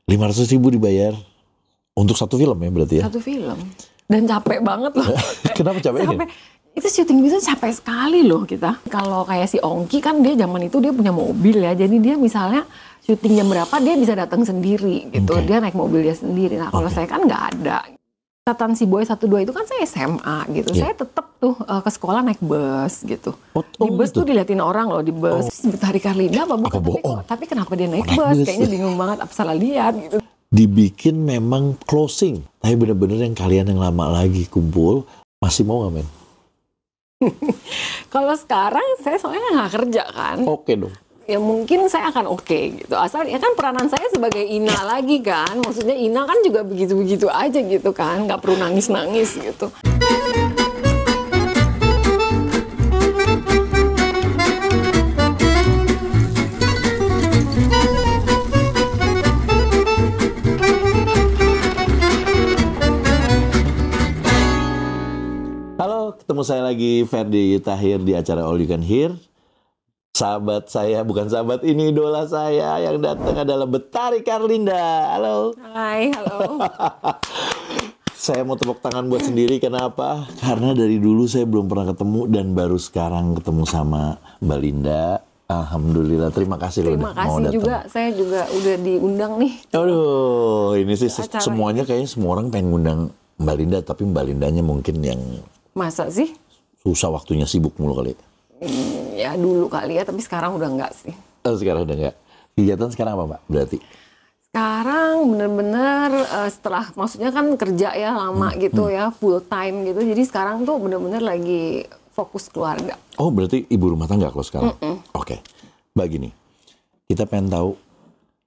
500.000 dibayar untuk satu film ya berarti ya? Satu film. Dan capek banget loh. Kenapa capeknya? Capek. Itu syuting itu capek sekali loh kita. Kalau kayak si Ongki kan dia zaman itu dia punya mobil ya. Jadi dia misalnya syuting jam berapa dia bisa datang sendiri gitu. Okay. Dia naik mobil dia sendiri. Nah kalau saya kan nggak ada. Catatan si Boy 1-2 itu kan saya SMA gitu. Yeah. Saya tetap tuh ke sekolah naik bus gitu. Di bus gitu? tuh diliatin orang loh di bus. Betari Karlinda apa bukan? Apa tapi kenapa dia naik bus? Kayaknya bingung banget apa salah lihat gitu. Dibikin memang closing. Tapi bener-bener yang kalian yang lama lagi kumpul masih mau nggak men? Kalau sekarang saya soalnya nggak kerja kan. Oke dong. Ya mungkin saya akan oke gitu. Asal ya kan peranan saya sebagai Ina lagi kan. Maksudnya Ina kan juga begitu-begitu aja gitu kan. Nggak perlu nangis-nangis gitu. Halo, ketemu saya lagi Ferdy Tahir di acara All You Can Hear. Sahabat saya, bukan sahabat ini, idola saya yang datang adalah Betari Karlinda. Halo. Hai, halo. Saya mau tepuk tangan buat sendiri, kenapa? Karena dari dulu saya belum pernah ketemu dan baru sekarang ketemu sama Mbak Linda. Alhamdulillah, terima kasih loh Terima udah mau kasih datang. juga, saya juga udah diundang nih. Aduh, ini sih Acara semuanya kayaknya semua orang pengen ngundang Mbak Linda, tapi Mbak Lindanya mungkin yang Masa sih? susah waktunya, sibuk mulu kali. Ya dulu kali ya, tapi sekarang udah enggak sih. Oh, sekarang udah enggak. Kegiatan sekarang apa Mbak berarti? Sekarang bener-bener setelah maksudnya kan kerja ya lama gitu ya, full time gitu. Jadi sekarang tuh bener-bener lagi fokus keluarga. Oh, berarti ibu rumah tangga kalau sekarang? Oke. Mbak gini, kita pengen tahu,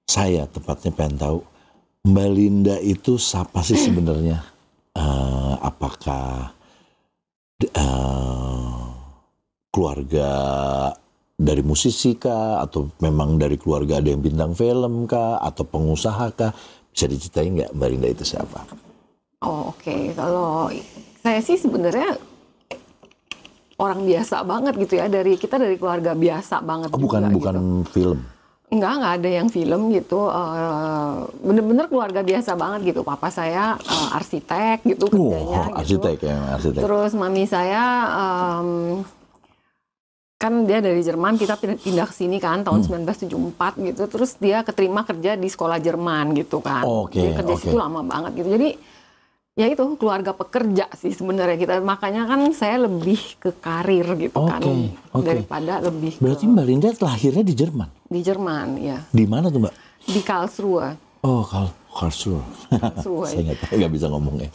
saya tepatnya pengen tahu, Mbak Linda itu siapa sih sebenarnya? Apakah keluarga dari musisi kah? Atau memang dari keluarga ada yang bintang film kah? Atau pengusaha kah? Bisa diceritain nggak Mbak Linda itu siapa? Oh oke. Kalau saya sih sebenarnya orang biasa banget gitu ya. Kita dari keluarga biasa banget. Oh, bukan gitu. Film? Nggak ada yang film gitu. Bener-bener keluarga biasa banget gitu. Papa saya arsitek gitu kerjanya. Arsitek gitu. ya, arsitek. Terus mami saya kan dia dari Jerman, kita pindah ke sini kan tahun 1974 gitu. Terus dia keterima kerja di sekolah Jerman gitu kan. Dia kerja situ lama banget gitu. Jadi ya itu keluarga pekerja sih sebenarnya kita. Makanya kan saya lebih ke karir gitu kan daripada lebih. Berarti Mbak Linda lahirnya di Jerman? Di Jerman ya. Di mana tuh Mbak? Di Karlsruhe. Oh, Karlsruhe. Saya nggak bisa ngomongnya.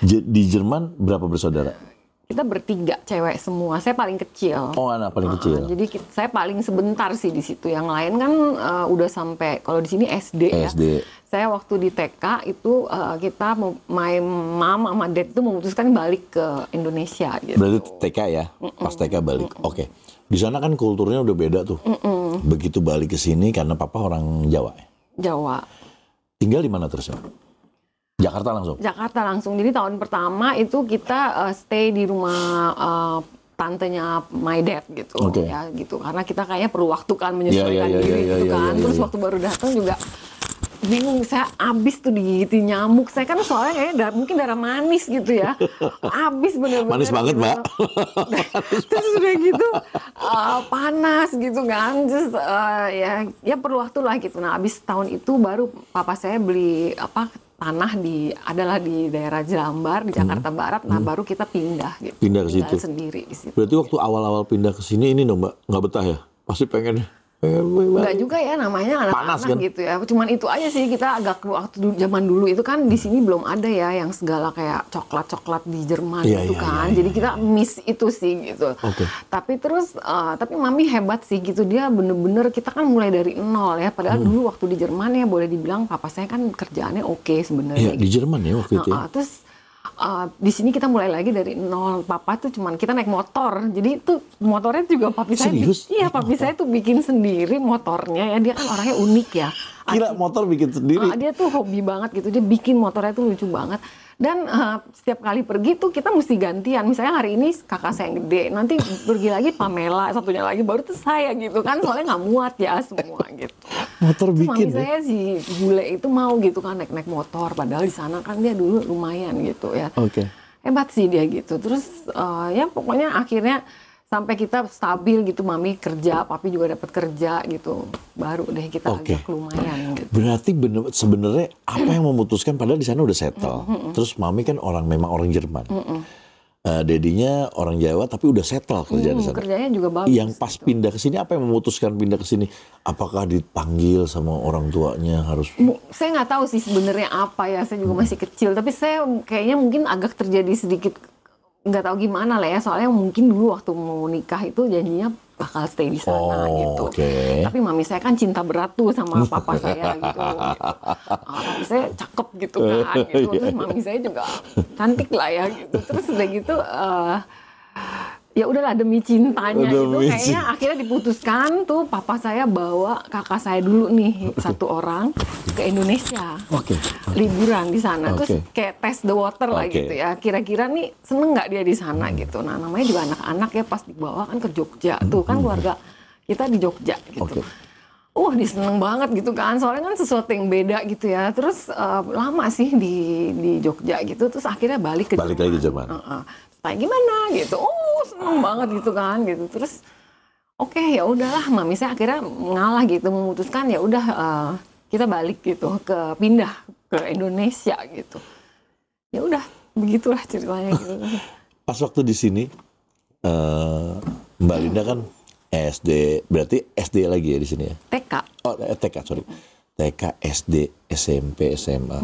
Di Jerman berapa bersaudara? Kita bertiga cewek semua. Saya paling kecil. Oh, anak paling kecil. Jadi saya paling sebentar sih di situ. Yang lain kan udah sampai kalau di sini SD ya. Saya waktu di TK itu kita mom sama dad itu memutuskan balik ke Indonesia gitu. Berarti TK ya? Pas TK balik. Oke. Di sana kan kulturnya udah beda tuh. Begitu balik ke sini karena papa orang Jawa ya? Jawa. Tinggal di mana terus ya? Jakarta langsung? Jakarta langsung. Jadi tahun pertama itu kita stay di rumah tantenya my dad gitu. Ya gitu. Karena kita kayaknya perlu waktu kan menyesuaikan diri gitu kan. Terus waktu baru datang juga bingung, saya abis tuh digigitin nyamuk. Saya kan soalnya kayaknya mungkin darah manis gitu ya. Abis bener-bener. Manis banget Mbak. Terus udah gitu panas gitu kan. Terus ya perlu waktu lah gitu. Nah abis tahun itu baru papa saya beli tanah adalah di daerah Jelambar di Jakarta Barat. Nah baru kita pindah gitu. Pindah ke situ. Sendiri di situ. Berarti waktu awal-awal pindah ke sini ini dong Mbak, nggak betah ya? Pasti pengen. Enggak juga ya, namanya anak-anak kan? Gitu ya. Cuman itu aja sih, kita agak waktu zaman dulu itu kan di sini belum ada ya yang segala kayak coklat-coklat di Jerman gitu kan. Jadi kita miss itu sih gitu. Tapi terus tapi mami hebat sih gitu, dia bener-bener kita kan mulai dari nol ya. Padahal dulu waktu di Jerman ya boleh dibilang papa saya kan kerjaannya oke sebenarnya. Iya, di Jerman ya waktu itu ya. Terus di sini kita mulai lagi dari nol. Papa tuh cuman kita naik motor. Jadi itu motornya juga papi saya. Iya, papi saya tuh bikin sendiri motornya ya. Dia kan orangnya unik ya. Kira motor bikin sendiri. Dia tuh hobi banget gitu, dia bikin motornya tuh lucu banget. Dan setiap kali pergi tuh kita mesti gantian. Misalnya hari ini kakak saya yang gede, nanti pergi lagi Pamela, satunya lagi baru tuh saya gitu kan. Soalnya nggak muat ya semua gitu. Motor Terus bikin mami saya si bule itu mau gitu kan naik motor. Padahal di sana kan dia dulu lumayan gitu ya. Oke. Hebat sih dia gitu. Terus ya pokoknya akhirnya sampai kita stabil gitu, mami kerja, papi juga dapat kerja gitu, baru deh kita agak lumayan gitu. Berarti sebenarnya apa yang memutuskan, padahal di sana udah settle. Terus mami kan memang orang Jerman. Dedinya orang Jawa tapi udah settle kerja di sana. Kerjanya juga bagus. Yang pas gitu. Pindah ke sini, apa yang memutuskan pindah ke sini? Apakah dipanggil sama orang tuanya harus? Saya nggak tahu sih sebenarnya apa ya, saya juga masih kecil. Tapi saya kayaknya mungkin agak terjadi sedikit nggak tahu gimana lah ya, soalnya mungkin dulu waktu mau nikah itu janjinya bakal stay di sana gitu. Tapi mami saya kan cinta berat tuh sama papa saya gitu. Papi saya cakep gitu kan gitu. Terus mami saya juga cantik lah ya gitu. Terus udah gitu ya udahlah demi cintanya itu kayaknya akhirnya diputuskan tuh papa saya bawa kakak saya dulu nih satu orang ke Indonesia. Liburan di sana. Terus kayak test the water lah gitu ya. Kira-kira nih seneng nggak dia di sana gitu. Nah namanya juga anak-anak ya, pas dibawa kan ke Jogja tuh kan keluarga kita di Jogja gitu. Dia seneng banget gitu kan. Soalnya kan sesuatu yang beda gitu ya. Terus lama sih di Jogja gitu. Terus akhirnya balik lagi ke Jerman. Kayak gimana gitu, seneng banget gitu kan gitu. Terus ya udahlah, mami saya akhirnya ngalah gitu, memutuskan ya udah kita balik gitu, pindah ke Indonesia gitu. Ya udah begitulah ceritanya gitu. Pas waktu di sini Mbak Linda kan SD, berarti SD lagi ya di sini ya? TK. TK, sorry. TK, SD, SMP, SMA.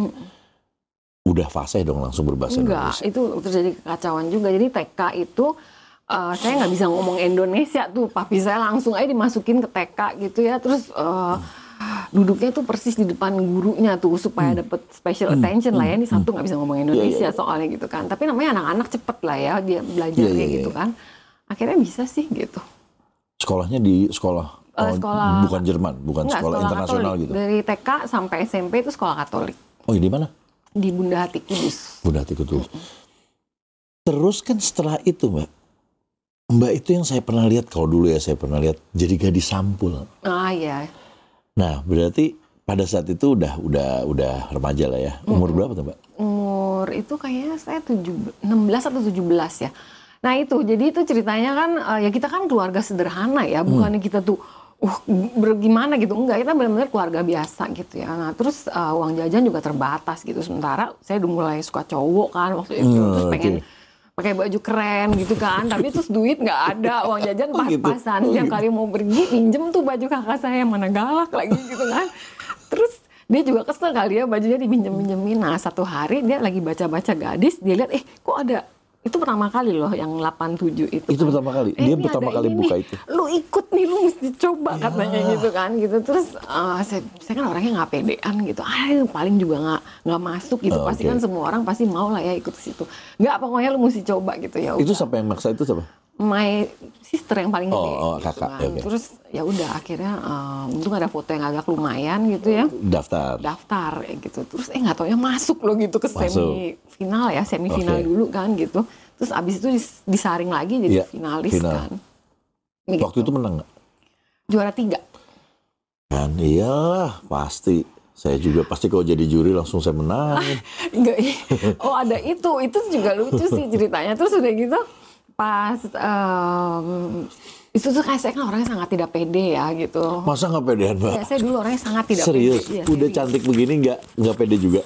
Udah fasih dong langsung berbahasa Indonesia? Enggak, itu terjadi kekacauan juga. Jadi TK itu saya nggak bisa ngomong Indonesia tuh. Papi saya langsung aja dimasukin ke TK gitu ya. Terus duduknya tuh persis di depan gurunya tuh supaya dapat special attention lah ya. Ini satu nggak bisa ngomong Indonesia soalnya gitu kan. Tapi namanya anak-anak cepet lah ya dia belajarnya gitu kan. Akhirnya bisa sih gitu. Sekolahnya di sekolah bukan Jerman, bukan sekolah internasional Katolik. gitu? Dari TK sampai SMP itu sekolah Katolik. Di mana? Di Bunda Hati Kudus. Bunda Hati Kudus. Terus kan setelah itu Mbak itu yang saya pernah lihat, kalau dulu ya saya pernah lihat jadi gadis sampul. Iya. Nah berarti pada saat itu udah remaja lah ya. Umur berapa tuh Mbak? Umur itu kayaknya saya 16 atau 17 ya. Nah itu, jadi itu ceritanya kan ya kita kan keluarga sederhana ya, bukannya kita tuh gimana gitu, enggak, kita benar-benar keluarga biasa gitu ya. Nah terus uang jajan juga terbatas gitu, sementara saya udah mulai suka cowok kan waktu itu, terus pengen pakai baju keren gitu kan, tapi terus duit nggak ada, uang jajan pas-pasan. Setiap kali mau pergi pinjem tuh baju kakak saya, mana galak lagi gitu kan. Terus dia juga kesel kali ya, bajunya dipinjem-pinjemin. Nah satu hari dia lagi baca-baca Gadis, dia lihat kok ada. Itu pertama kali loh yang 87 itu. Itu pertama kali? Dia pertama kali buka itu? Lu ikut nih, lu mesti coba katanya gitu kan. Gitu. Terus saya kan orangnya nggak pedean gitu. Paling juga nggak masuk gitu. Pasti kan semua orang pasti mau lah ya ikut ke situ. Nggak, pokoknya lu mesti coba gitu ya. Itu siapa yang maksa itu siapa? My sister yang paling gede. Kakak. Gitu kan. Terus ya udah akhirnya untung ada foto yang agak lumayan gitu ya. Daftar gitu. Terus nggak taunya masuk loh gitu ke semifinal ya, semifinal dulu kan gitu. Terus abis itu disaring lagi jadi finalis kan. Gitu. Waktu itu menang nggak? Juara 3. Kan iyalah pasti. Saya juga pasti kalau jadi juri langsung saya menang. Enggak. Ada itu juga lucu sih ceritanya. Terus udah gitu pas itu tuh kayak saya kan orangnya sangat tidak pede ya gitu. Masa nggak pedean Mbak? Ya, saya dulu orangnya sangat tidak serius? pede. Udah serius. Cantik begini nggak pede juga?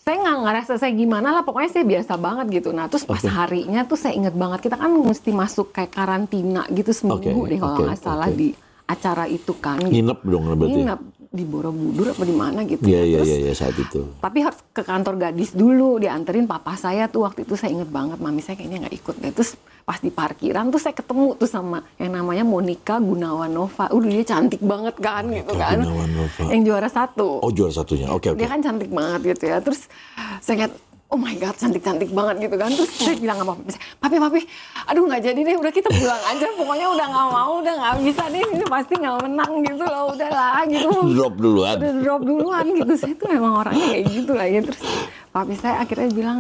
Saya nggak ngerasa saya gimana lah, pokoknya saya biasa banget gitu. Nah terus pas harinya tuh saya inget banget, kita kan mesti masuk kayak karantina gitu seminggu deh kalau nggak salah di acara itu kan. Nginep dong berarti? Nginep di Borobudur apa di mana gitu. Iya saat itu. Tapi harus ke kantor Gadis dulu, dianterin papa saya tuh waktu itu saya inget banget, mami saya kayaknya nggak ikut deh. Terus pas di parkiran tuh saya ketemu tuh sama yang namanya Monica Gunawanova. Dia cantik banget kan gitu kan. Yang juara 1. Oh juara 1-nya, oke. Dia kan cantik banget gitu ya. Terus saya ingat oh my god cantik-cantik banget gitu kan. Terus saya bilang sama papi, aduh nggak jadi deh, udah kita pulang aja, pokoknya udah nggak mau, udah nggak bisa deh, ini pasti nggak menang gitu loh, udahlah gitu. Drop duluan. Udah drop duluan gitu. Saya tuh memang orangnya kayak gitu lah ya. Terus papi saya akhirnya bilang,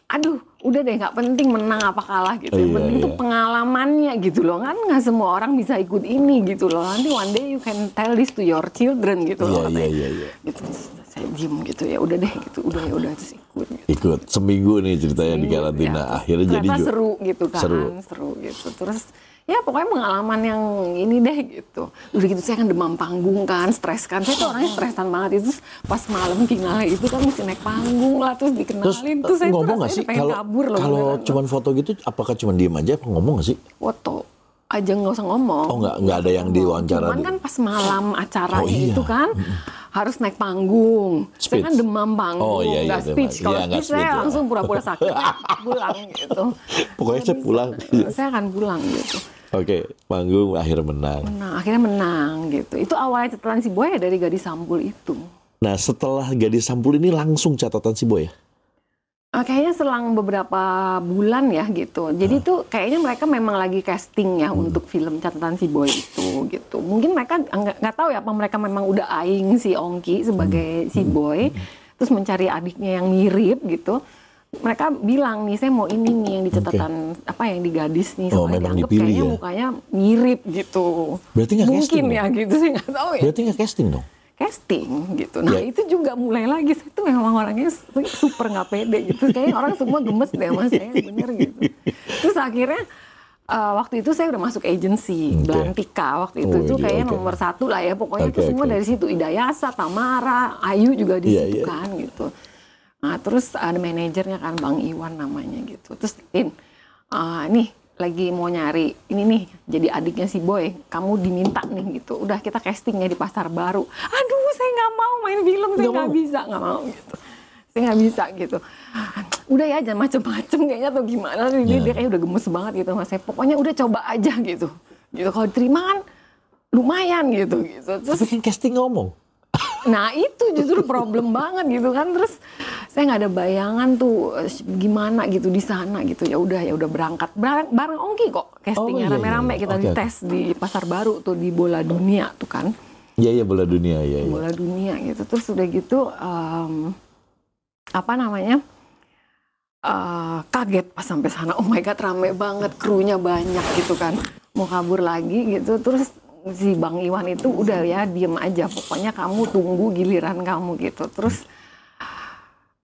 aduh udah deh nggak penting menang apa kalah gitu, yang penting tuh pengalamannya gitu loh, kan nggak semua orang bisa ikut ini gitu loh, nanti one day you can tell this to your children gitu loh. Gitu. Saya diem gitu, ya udah deh gitu, udah terus ikut gitu. Ikut seminggu nih ceritanya di karantina, akhirnya jadi seru gitu kan, seru gitu. Terus ya pokoknya pengalaman yang ini deh gitu. Udah gitu saya kan demam panggung kan, stres kan, saya tuh orangnya stresan banget itu. Pas malam final itu kan mesti naik panggung lah, terus dikenalin. Terus saya ngomong nggak sih kalau cuman foto gitu, apakah cuman diem aja, ngomong nggak sih? Foto aja nggak usah ngomong. Oh nggak ada yang diwawancara. Cuman kan pas malam acaranya itu kan harus naik panggung. Speech. Saya kan demam panggung, nggak speech. Kalau speech saya langsung pura-pura sakit, pulang gitu. Pokoknya saya pulang. Saya akan pulang gitu. Oke, panggung akhirnya menang. Akhirnya menang gitu. Itu awalnya catatan si Boy dari Gadis Sampul itu. Nah setelah Gadis Sampul ini langsung catatan si Boy ya? Kayaknya selang beberapa bulan ya gitu. Jadi tuh kayaknya mereka memang lagi casting ya untuk film catatan si Boy itu gitu. Mungkin mereka nggak tahu ya apa mereka memang udah eyeing si Ongki sebagai si Boy, terus mencari adiknya yang mirip gitu. Mereka bilang nih, saya mau ini nih yang di catatan apa yang di Gadis nih, soalnya dianggap kayaknya mukanya mirip gitu. Berarti nggak casting? Mungkin ya gitu, saya nggak tahu ya. Berarti nggak casting dong? Casting gitu. Nah itu juga mulai lagi, saya tuh memang orangnya super nggak pede gitu. Kayaknya orang semua gemes deh sama saya, bener gitu. Terus akhirnya waktu itu saya udah masuk agency, Belantika waktu itu tuh kayaknya nomor 1 lah ya. Pokoknya itu semua dari situ, Ida Yasa, Tamara, Ayu juga di situ kan gitu. Nah terus ada manajernya kan Bang Iwan namanya gitu. Terus nih lagi mau nyari ini nih jadi adiknya si Boy, kamu diminta nih gitu. Udah kita castingnya di Pasar Baru. Aduh saya nggak mau main film, saya nggak bisa, nggak mau gitu. Saya nggak bisa gitu. Udah ya jangan macem-macem kayaknya atau gimana. Dia kayaknya udah gemes banget gitu sama saya. Pokoknya udah coba aja gitu. Gitu kalau diterima kan lumayan gitu. Terus tapi kan casting ngomong. Nah itu justru problem banget gitu kan. Terus saya nggak ada bayangan tuh gimana gitu di sana gitu. Ya udah berangkat bareng Ongki kok castingnya rame-rame kita dites di Pasar Baru tuh di Bola Dunia tuh kan. Iya Bola Dunia ya. Bola Dunia gitu. Terus udah gitu apa namanya kaget pas sampai sana. Oh my god rame banget, krunya banyak gitu kan. Mau kabur lagi gitu. Terus si Bang Iwan itu udah ya diem aja, pokoknya kamu tunggu giliran kamu gitu. Terus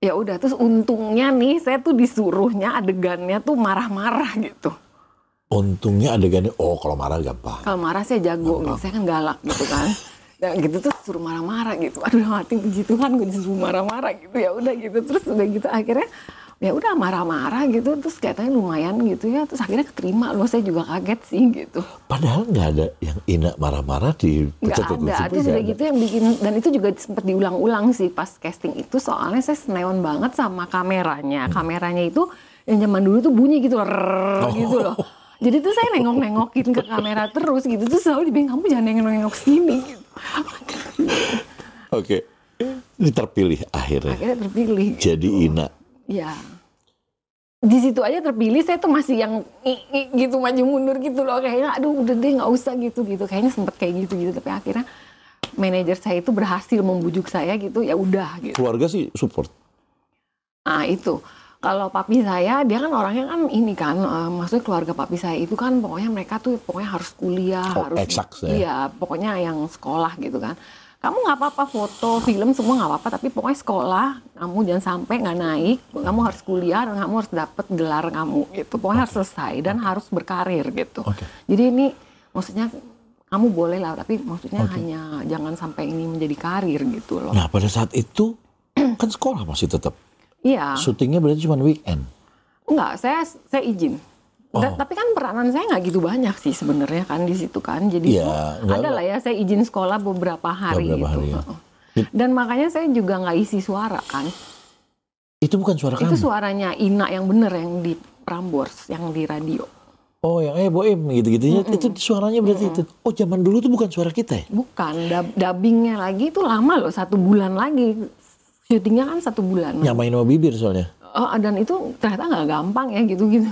ya udah, terus untungnya nih saya tuh disuruhnya adegannya tuh marah-marah gitu. Untungnya adegannya, kalau marah gampang. Kalau marah saya jago gitu, saya kan galak gitu kan. Dan gitu tuh suruh marah-marah gitu. Aduh mati puji Tuhan gue disuruh marah-marah gitu, ya udah gitu. Terus udah gitu akhirnya ya udah marah-marah gitu, terus katanya lumayan gitu ya, terus akhirnya keterima loh. Saya juga kaget sih gitu. Padahal nggak ada yang Ina marah-marah di catatan. Nggak ada, terus udah gitu yang bikin, dan itu juga sempat diulang-ulang sih pas casting itu, soalnya saya senewan banget sama kameranya. Kameranya itu yang zaman dulu tuh bunyi gitu loh, gitu loh. Jadi tuh saya nengok-nengokin ke kamera terus gitu, terus selalu dibilang kamu jangan nengok-nengok sini gitu. Oke, ini terpilih akhirnya. Akhirnya terpilih. Jadi gitu. Ina. Ya, di situ aja terpilih, saya tuh masih yang gitu maju mundur gitu loh, kayaknya aduh udah deh nggak usah gitu, kayaknya sempet kayak gitu, tapi akhirnya manajer saya itu berhasil membujuk saya gitu, ya udah gitu. Keluarga sih support. Nah itu, kalau papi saya dia kan orangnya kan ini kan, maksudnya keluarga papi saya itu kan pokoknya mereka tuh pokoknya harus kuliah, harus iya pokoknya yang sekolah gitu kan. Kamu nggak apa-apa foto, film semua nggak apa-apa, tapi pokoknya sekolah, kamu jangan sampai nggak naik, kamu harus kuliah dan kamu harus dapat gelar kamu gitu, pokoknya harus selesai dan harus berkarir gitu. Jadi ini maksudnya kamu boleh lah, tapi maksudnya hanya jangan sampai ini menjadi karir gitu loh. Nah pada saat itu kan sekolah masih tetap. Iya. Syutingnya berarti cuma weekend. Enggak, saya izin. Tapi kan peranan saya nggak gitu banyak sih sebenarnya kan di situ kan, jadi ada lah ya saya izin sekolah beberapa hari gitu. Ya. Dan makanya saya juga nggak isi suara kan. Itu bukan suara kamu? Itu suaranya Ina yang bener, yang di Prambors, yang di radio. Oh yang Boim gitu-gitunya, itu suaranya berarti itu. Oh zaman dulu tuh bukan suara kita ya? Bukan, dubbingnya lagi itu lama loh, 1 bulan lagi Syutingnya kan 1 bulan. Nyamain sama bibir soalnya. Dan itu ternyata nggak gampang ya gitu-gitu.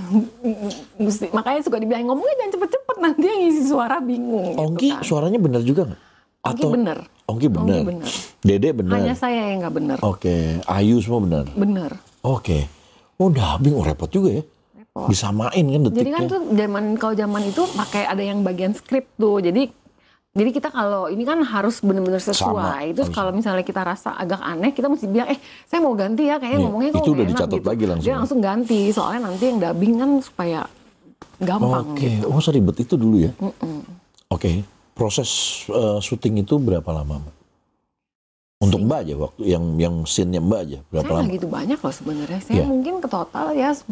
Makanya suka dibilang ngomongnya jangan cepet-cepet, nanti yang ngisi suara bingung. Ongki gitu kan. suaranya bener juga nggak? Ongki bener. Ongki bener. Dede bener. Hanya saya yang nggak bener. Oke. Ayu semua bener. Bener. Oke. Oh dubbing repot juga ya. Repot. Disamain kan detiknya. Jadi kan tuh kalau zaman itu pakai ada yang bagian skrip tuh. Jadi kita kalau ini kan harus benar-benar sesuai. Itu kalau misalnya kita rasa agak aneh, kita mesti bilang, saya mau ganti ya, kayaknya ngomongnya kok itu udah enak dicatat gitu. lagi langsung. Dia langsung ganti, soalnya nanti yang dubbing kan supaya gampang gitu. Oh seribet itu dulu ya? Oke. Proses syuting itu berapa lama, Mbak? Untuk Mbak aja, waktu yang scene-nya Mbak aja, berapa lama? Saya nggak gitu banyak loh sebenarnya. Saya mungkin ke total ya 10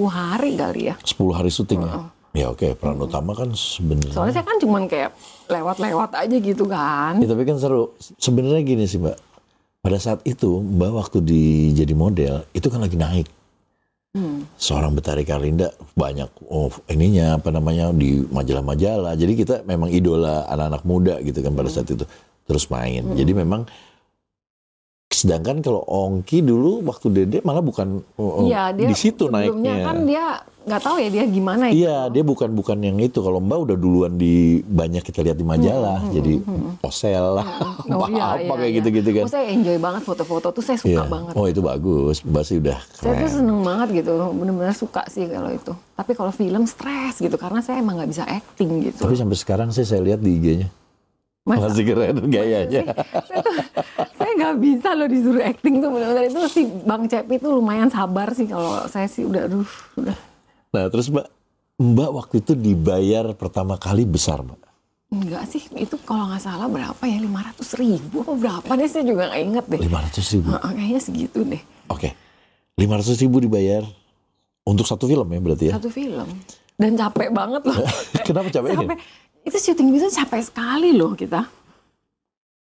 hari kali ya. 10 hari syuting ya? Ya oke, peran utama kan sebenarnya. Soalnya saya kan cuman kayak lewat-lewat aja gitu kan. Ya, tapi kan seru. Sebenarnya gini sih Mbak, pada saat itu Mbak waktu jadi model itu kan lagi naik. Seorang Betari Karlinda banyak ininya apa namanya di majalah-majalah. Jadi kita memang idola anak-anak muda gitu kan pada saat itu. Terus main. Jadi memang sedangkan kalau Ongki dulu waktu Dede malah bukan di situ naiknya. Kan dia nggak tahu ya dia gimana ya. Iya, dia bukan yang itu. Kalau Mbak udah duluan banyak kita lihat di majalah, jadi posel lah, apa kayak gitu-gitu kan. Saya enjoy banget foto-foto tuh, saya suka banget. Oh itu bagus, Mbak sih udah keren. Saya tuh seneng banget gitu, benar-benar suka sih kalau itu. Tapi kalau film stres gitu, karena saya emang nggak bisa acting gitu. Tapi sampai sekarang saya lihat di IG-nya. Masih keren gayanya. Saya nggak bisa loh disuruh acting tuh, benar-benar itu si Bang Cepi tuh lumayan sabar sih. Kalau saya sih udah. Nah terus Mbak waktu itu dibayar pertama kali besar Mbak? Enggak sih, itu kalau nggak salah berapa ya, 500.000 apa berapa deh, saya juga nggak inget deh. 500.000? Kayaknya segitu deh. Oke, 500.000 dibayar untuk satu film ya berarti ya? Satu film, dan capek banget loh. Kenapa capeknya? Itu syuting itu capek sekali loh kita.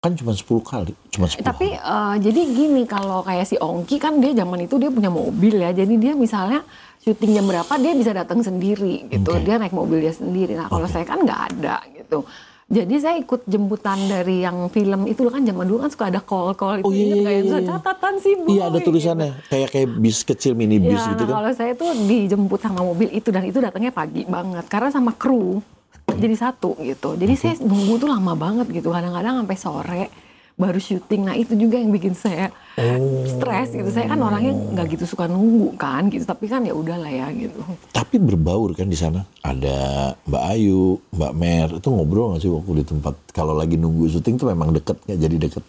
Kan cuma 10 kali, Tapi jadi gini, kalau kayak si Ongki kan dia zaman itu dia punya mobil ya, jadi dia misalnya syuting jam berapa dia bisa datang sendiri gitu, dia naik mobil dia sendiri. Nah kalau saya kan nggak ada gitu, jadi saya ikut jemputan dari yang film itu kan, zaman dulu kan suka ada call itu, kayak catatan sih boy. Iya ada tulisannya, gitu. kayak bis kecil, mini bis gitu kan. Kalau saya tuh dijemput sama mobil itu, dan itu datangnya pagi banget karena sama kru. Jadi satu gitu. Jadi saya nunggu tuh lama banget gitu. Kadang-kadang sampai sore baru syuting. Nah itu juga yang bikin saya stres gitu. Saya kan orangnya nggak gitu suka nunggu kan gitu. Tapi kan ya udahlah ya gitu. Tapi berbaur kan di sana. Ada Mbak Ayu, Mbak Mer. Itu ngobrol nggak sih waktu di tempat? Kalau lagi nunggu syuting tuh memang deket nggak? Jadi deket?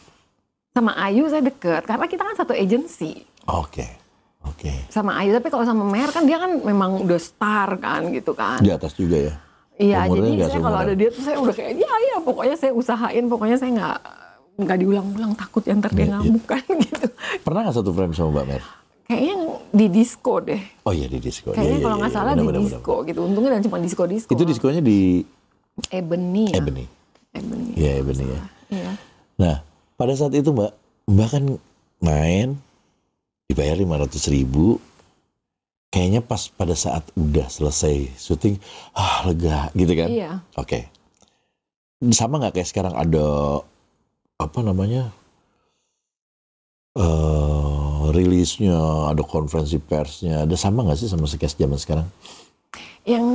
Sama Ayu saya deket. Karena kita kan satu agensi. Oke. Sama Ayu. Tapi kalau sama Mer kan dia kan memang udah star kan gitu kan. Di atas juga ya? Iya, jadi saya kalau ada dia tuh saya udah kayak ya pokoknya saya usahain, pokoknya saya nggak diulang-ulang, takut yang dia ngamuk kan gitu. Pernah nggak satu frame sama Mbak Mer? Kayaknya di disco deh. Oh iya di disco. Kayaknya kalau nggak salah di disco gitu. Untungnya dan cuma disco. Itu diskonya di Ebony ya. Ebony. Iya, Ebony ya. Iya. Nah pada saat itu Mbak kan main dibayar 500.000. Kayaknya pas pada saat udah selesai syuting, lega gitu kan? Iya. Oke. Sama nggak kayak sekarang ada apa namanya rilisnya, ada konferensi persnya, ada sama nggak sih sama kayak zaman sekarang? Yang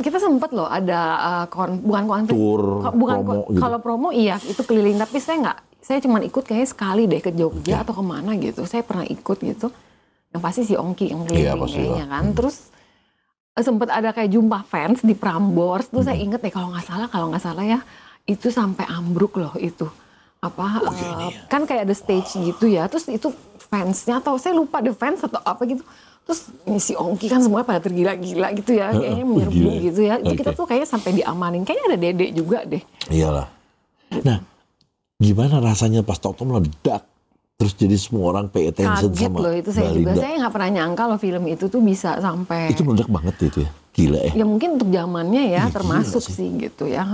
kita sempat loh ada bukan konferensi, promo gitu. Kalau promo iya itu keliling, tapi saya cuma ikut kayaknya sekali deh ke Jogja atau kemana gitu. Saya pernah ikut gitu. Yang pasti si Ongki yang keliling kayaknya kan. Terus sempat ada kayak jumpa fans di Prambors. Terus saya inget deh kalau nggak salah ya, itu sampai ambruk loh itu. Kan kayak ada stage gitu ya. Terus itu fansnya, atau saya lupa the fans atau apa gitu. Terus si Ongki kan semuanya pada tergila-gila gitu ya. Kayaknya menyerbu gitu ya. Jadi kita tuh kayaknya sampai diamanin. Kayaknya ada Dede juga deh. Iyalah. Nah, gimana rasanya pas tau-tau meledak? Terus jadi semua orang pay attention kaget sama loh itu saya Balinda. juga. Saya nggak pernah nyangka loh film itu tuh bisa sampai. Itu meledak banget itu ya. Gila ya. Ya mungkin untuk zamannya ya termasuk sih gitu ya.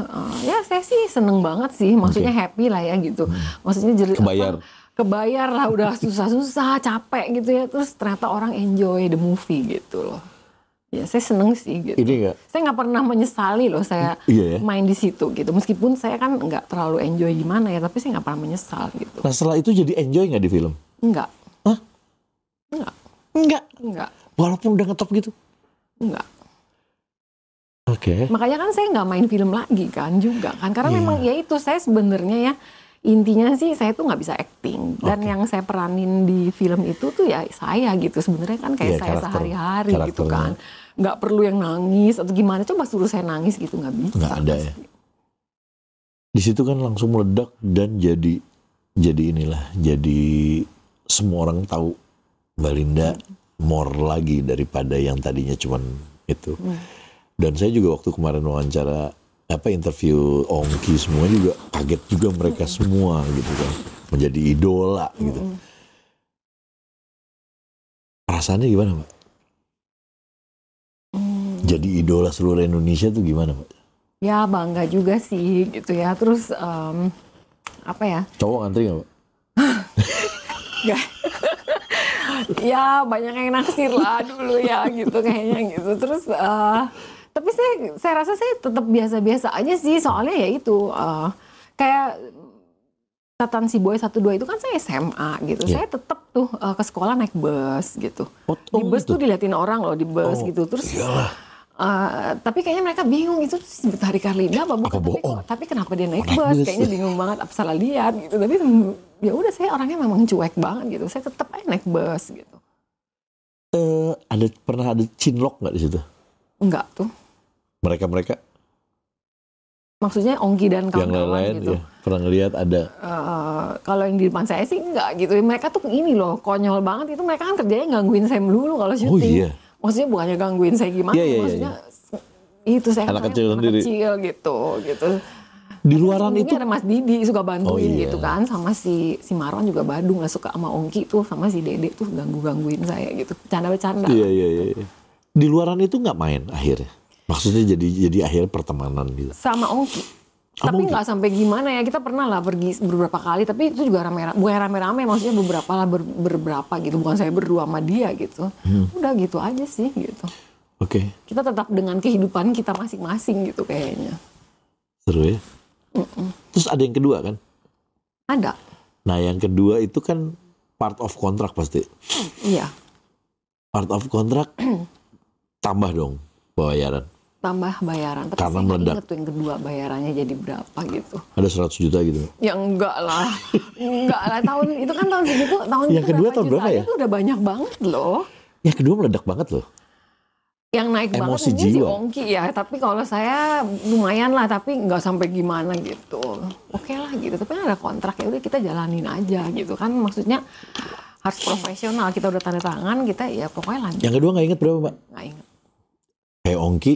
Ya saya sih seneng banget sih. Maksudnya happy lah ya gitu. Maksudnya kebayar lah, udah susah-susah, capek gitu ya. Terus ternyata orang enjoy the movie gitu loh. Ya, saya seneng sih gitu. Ini saya nggak pernah menyesali loh saya main di situ gitu. Meskipun saya kan nggak terlalu enjoy gimana ya, tapi saya nggak pernah menyesal gitu. Nah setelah itu jadi enjoy nggak di film? Enggak. Hah? Enggak. Walaupun udah ngetop gitu? Enggak. Oke. Makanya kan saya nggak main film lagi kan juga kan. Karena memang ya itu saya sebenarnya ya, intinya sih saya tuh nggak bisa acting. Dan yang saya peranin di film itu tuh ya saya gitu. Sebenarnya kan kayak saya sehari-hari gitu kan. Nggak perlu yang nangis atau gimana. Coba suruh saya nangis gitu, nggak bisa. Nggak ada ya. Di situ kan langsung meledak dan jadi inilah. Jadi semua orang tahu Mbak Linda more lagi daripada yang tadinya cuman itu. Dan saya juga waktu kemarin wawancara interview Ongki semua juga kaget juga mereka semua gitu kan, menjadi idola gitu. Perasaannya gimana, Mbak? Jadi idola seluruh Indonesia tuh gimana, Mbak? Ya bangga juga sih gitu ya. Terus apa ya? Cowok ngantri nggak, Mbak? Nggak. Ya banyak yang naksir lah dulu ya gitu kayaknya gitu. Terus tapi saya rasa saya tetap biasa-biasa aja sih, soalnya ya itu kayak catatan si Boy 1-2 itu kan saya SMA gitu. Saya tetap tuh ke sekolah naik bus gitu. Di bus tuh diliatin orang loh di bus gitu. Terus tapi kayaknya mereka bingung itu si Betari Karlinda apa bukan. Tapi kenapa dia naik bus? Kayaknya bingung banget apa salah lihat gitu. Tapi ya udah, saya orangnya memang cuek banget gitu. Saya tetap aja naik bus gitu. Pernah ada cinlok nggak di situ? Enggak tuh. Mereka maksudnya Ongki dan kawan-kawan gitu. Ya, pernah ngelihat ada. Kalau yang di depan saya sih enggak gitu. Mereka tuh ini loh konyol banget itu. Mereka kan kerjanya gangguin saya melulu kalau syuting. Oh iya. Maksudnya bukannya gangguin saya gimana, maksudnya itu saya anak kecil sendiri gitu. Di luaran itu ada Mas Didi suka bantuin gitu kan, sama si Marwan juga Badung lah suka sama Ongki tuh, sama si Dede tuh gangguin saya gitu, bercanda-bercanda. Iya. Di luaran itu nggak main akhirnya, maksudnya jadi akhir pertemanan gitu. Sama Ongki. Tapi nggak sampai gimana ya, kita pernah lah pergi beberapa kali, tapi itu juga bukan rame-rame, maksudnya beberapa gitu, bukan saya berdua sama dia gitu. Udah gitu aja sih gitu. Oke. Kita tetap dengan kehidupan kita masing-masing gitu kayaknya. Seru ya. Terus ada yang kedua kan? Ada. Nah yang kedua itu kan part of kontrak pasti. Iya. Part of kontrak tambah dong bayaran. Tambah bayaran, tapi karena saya meledak. Ingat tuh yang kedua bayarannya jadi berapa gitu. Ada 100 juta gitu? Ya enggak lah. Tahun itu kan tahun segitu, yang kedua tahun berapa ya? Itu udah banyak banget loh. Yang kedua meledak banget loh. Yang naik emosi banget mungkin jiwa. si Ongki ya, tapi kalau saya lumayan lah, tapi nggak sampai gimana gitu. Oke lah gitu, tapi ada kontrak ya udah kita jalanin aja gitu kan, maksudnya harus profesional, kita udah tanda tangan, kita ya pokoknya lanjut. Yang kedua nggak inget berapa, Mbak? Nggak inget. Kayak Ongki,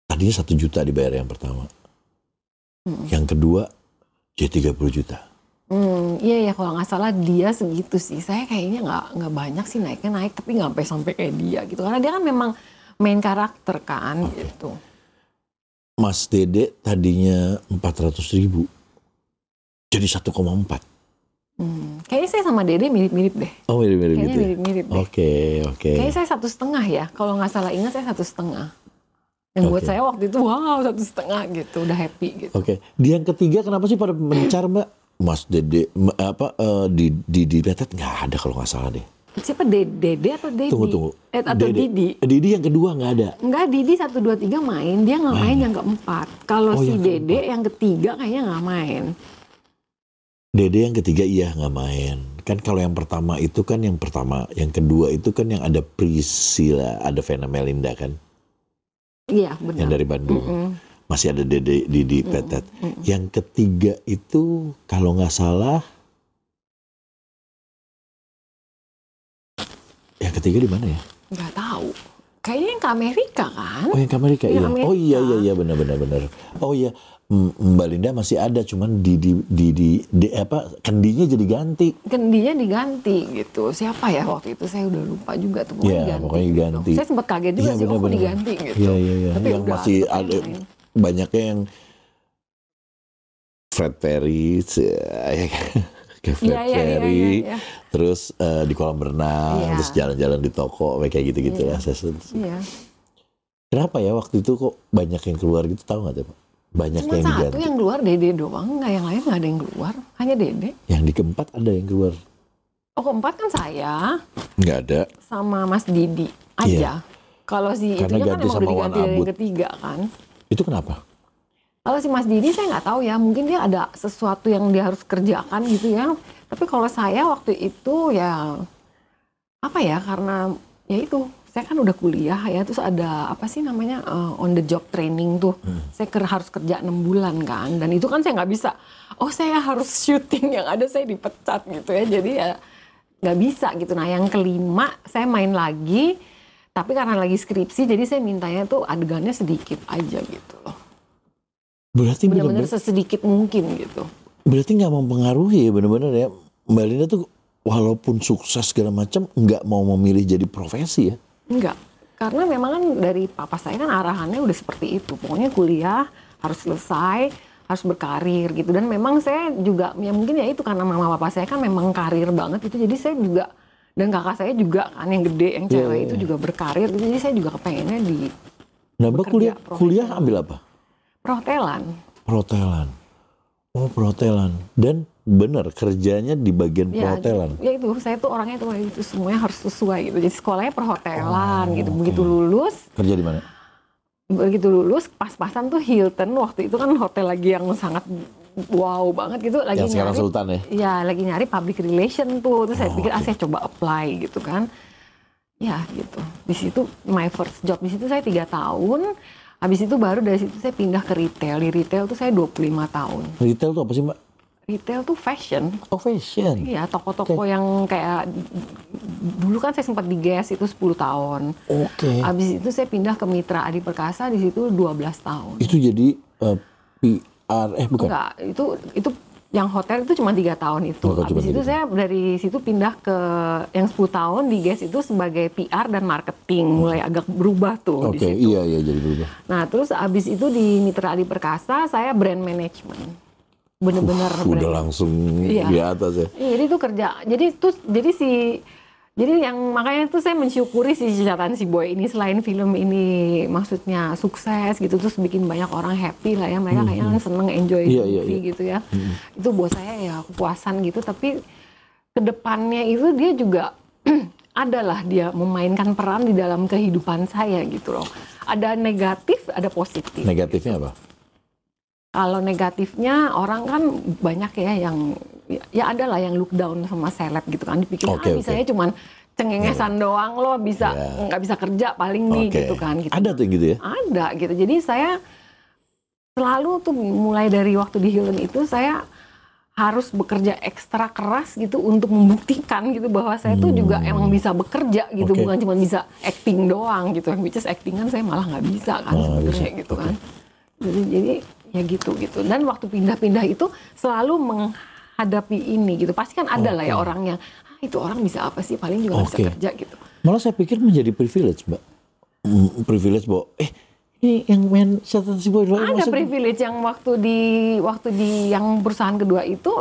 tadinya 1 juta dibayar yang pertama. Yang kedua, jadi 30 juta. Iya kalau nggak salah dia segitu sih. Saya kayaknya nggak banyak sih naiknya, tapi nggak sampai kayak dia gitu. Karena dia kan memang main karakter kan gitu. Mas Dede tadinya 400.000, jadi 1,4. Kayaknya saya sama Dede mirip-mirip deh. Oh mirip-mirip gitu. Kayaknya mirip-mirip deh. Oke. Kayaknya saya 1,5 ya. Kalau nggak salah ingat saya 1,5. Yang buat saya waktu itu 1,5 gitu, udah happy gitu. Oke. Di yang ketiga kenapa sih pada mencar, Mbak? Mas Dede di Petet nggak ada kalau nggak salah deh. Siapa Dede atau Dedi? Tunggu. Atau Didi? Didi yang kedua nggak ada. Enggak, Didi 1, 2, 3 main. Dia nggak main yang keempat. Kalau si Dede yang ketiga kayaknya nggak main. Dede yang ketiga iya nggak main. Kan kalau yang pertama itu kan yang pertama, yang kedua itu kan yang ada Priscilla, ada Vena Melinda kan? Iya benar. Yang dari Bandung. Masih ada Didi Petet. Yang ketiga itu kalau nggak salah, yang ketiga di mana ya? Nggak tahu. Kayaknya yang ke Amerika kan? Oh yang ke Amerika iya. Amerika. Oh iya benar. Oh iya. Mbak Linda masih ada, cuman kendinya jadi ganti. Kendinya diganti gitu. Siapa ya waktu itu saya udah lupa juga tuh. Pokoknya diganti. Saya sempat kaget juga sih, kok diganti gitu. Iya. Tapi yang masih ada banyaknya yang Fred Perry, kayak flat ferry, terus di kolam renang, terus jalan-jalan di toko, kayak gitu-gitu lah. Kenapa ya waktu itu kok banyak yang keluar gitu, tahu nggak Pak? Banyak cuma yang satu diganti. yang keluar Dede doang, nggak, yang lain nggak ada yang keluar, hanya Dede. Yang di keempat ada yang keluar. Oh, keempat kan saya. Nggak ada. Sama Mas Didi aja. Kalau si itu kan emang udah diganti dari yang ketiga kan. Itu kenapa? Kalau si Mas Didi saya nggak tahu ya, mungkin dia ada sesuatu yang dia harus kerjakan gitu ya. Tapi kalau saya waktu itu ya apa ya, karena ya itu saya kan udah kuliah ya, terus ada apa sih namanya on the job training tuh. Saya harus kerja 6 bulan kan, dan itu kan saya nggak bisa. Oh, saya harus syuting, yang ada saya dipecat gitu ya. Jadi ya nggak bisa gitu. Nah, yang kelima saya main lagi, tapi karena lagi skripsi, jadi saya mintanya tuh adegannya sedikit aja gitu loh. Berarti benar-benar sesedikit mungkin gitu. Berarti nggak mempengaruhi ya, benar-benar ya, Mbak Linda tuh walaupun sukses segala macam nggak mau memilih jadi profesi ya? Enggak, karena memang kan dari papa saya kan arahannya udah seperti itu. Pokoknya kuliah harus selesai, harus berkarir gitu. Dan memang saya juga, ya mungkin ya itu karena mama papa saya kan memang karir banget itu. Jadi saya juga, dan kakak saya juga kan yang gede, yang cewek itu juga berkarir. Jadi saya juga kepengennya di Mbak kuliah ambil apa? Perhotelan. Perhotelan. Oh, perhotelan. Dan benar kerjanya di bagian perhotelan. Ya itu, saya tuh orangnya tuh itu semuanya harus sesuai gitu. Jadi sekolahnya perhotelan gitu. Begitu lulus. Kerja di mana? Begitu lulus, pas-pasan tuh Hilton. Waktu itu kan hotel lagi yang sangat wow banget gitu. Lagi yang sekarang Sultan ya? Iya, lagi nyari public relation tuh. Terus saya pikir, saya coba apply gitu kan. Ya gitu. Di situ my first job. Di situ saya 3 tahun. Habis itu baru dari situ saya pindah ke retail. Di retail tuh saya 25 tahun. Retail tuh apa sih, Mbak? Retail tuh fashion. Oh, fashion. Iya, toko-toko yang kayak dulu kan saya sempat di Guess itu 10 tahun. Habis itu saya pindah ke Mitra Adi Perkasa, di situ 12 tahun. Itu jadi PR bukan? Enggak, itu yang hotel itu cuma 3 tahun itu. Habis itu saya dari situ pindah ke yang 10 tahun di Guess itu sebagai PR dan marketing. Mulai agak berubah tuh di situ. Iya jadi berubah. Nah, terus habis itu di Mitra Adi Perkasa saya brand management. Bener-bener udah langsung di atas ya. Jadi itu kerja. Jadi yang makanya tuh saya mensyukuri si Catatan Si Boy ini, selain film ini maksudnya sukses gitu, terus bikin banyak orang happy lah ya, mereka kayaknya seneng enjoy movie gitu ya. Itu buat saya ya kepuasan gitu, tapi kedepannya itu dia juga adalah dia memainkan peran di dalam kehidupan saya gitu loh. Ada negatif, ada positif. Negatifnya apa? Kalau negatifnya orang kan banyak ya yang ya ada lah yang look down sama seleb gitu kan, dipikir bisanya cuman cengengesan doang, lo bisa nggak bisa kerja paling nih gitu kan. Gitu. Ada tuh gitu ya? Ada gitu. Jadi saya selalu tuh mulai dari waktu di Hilton itu saya harus bekerja ekstra keras gitu untuk membuktikan gitu bahwa saya tuh juga emang bisa bekerja gitu, bukan cuma bisa acting doang gitu. Which is acting kan saya malah nggak bisa kan sebenarnya gitu kan. Jadi ya gitu. Dan waktu pindah-pindah itu selalu menghadapi ini gitu. Pasti kan ada lah ya orang yang itu orang bisa apa sih, paling juga bisa kerja gitu. Malah saya pikir menjadi privilege, Mbak. Privilege bahwa ini yang main Catatan Si Boy doang. Ada privilege yang waktu di yang perusahaan kedua itu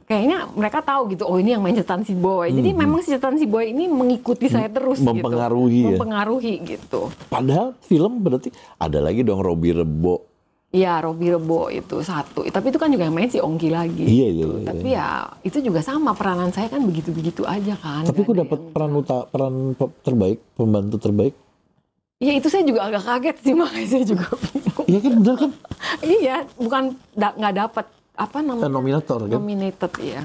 kayaknya mereka tahu gitu, oh ini yang main Catatan Si Boy. Jadi memang si Catatan Si Boy ini mengikuti saya terus mempengaruhi gitu. Mempengaruhi gitu. Padahal film berarti ada lagi dong Robby Rebo. Iya, Robby Rebo itu satu. Tapi itu kan juga yang main si Ongki lagi. Iya. Tapi ya itu juga sama, peranan saya kan begitu-begitu aja kan. Tapi aku dapat peran terbaik, pembantu terbaik. Iya, itu saya juga agak kaget sih, makanya saya juga bingung. Iya kan, benar kan? Iya, bukan nggak dapat apa namanya? Nominator kan? Nominated, iya.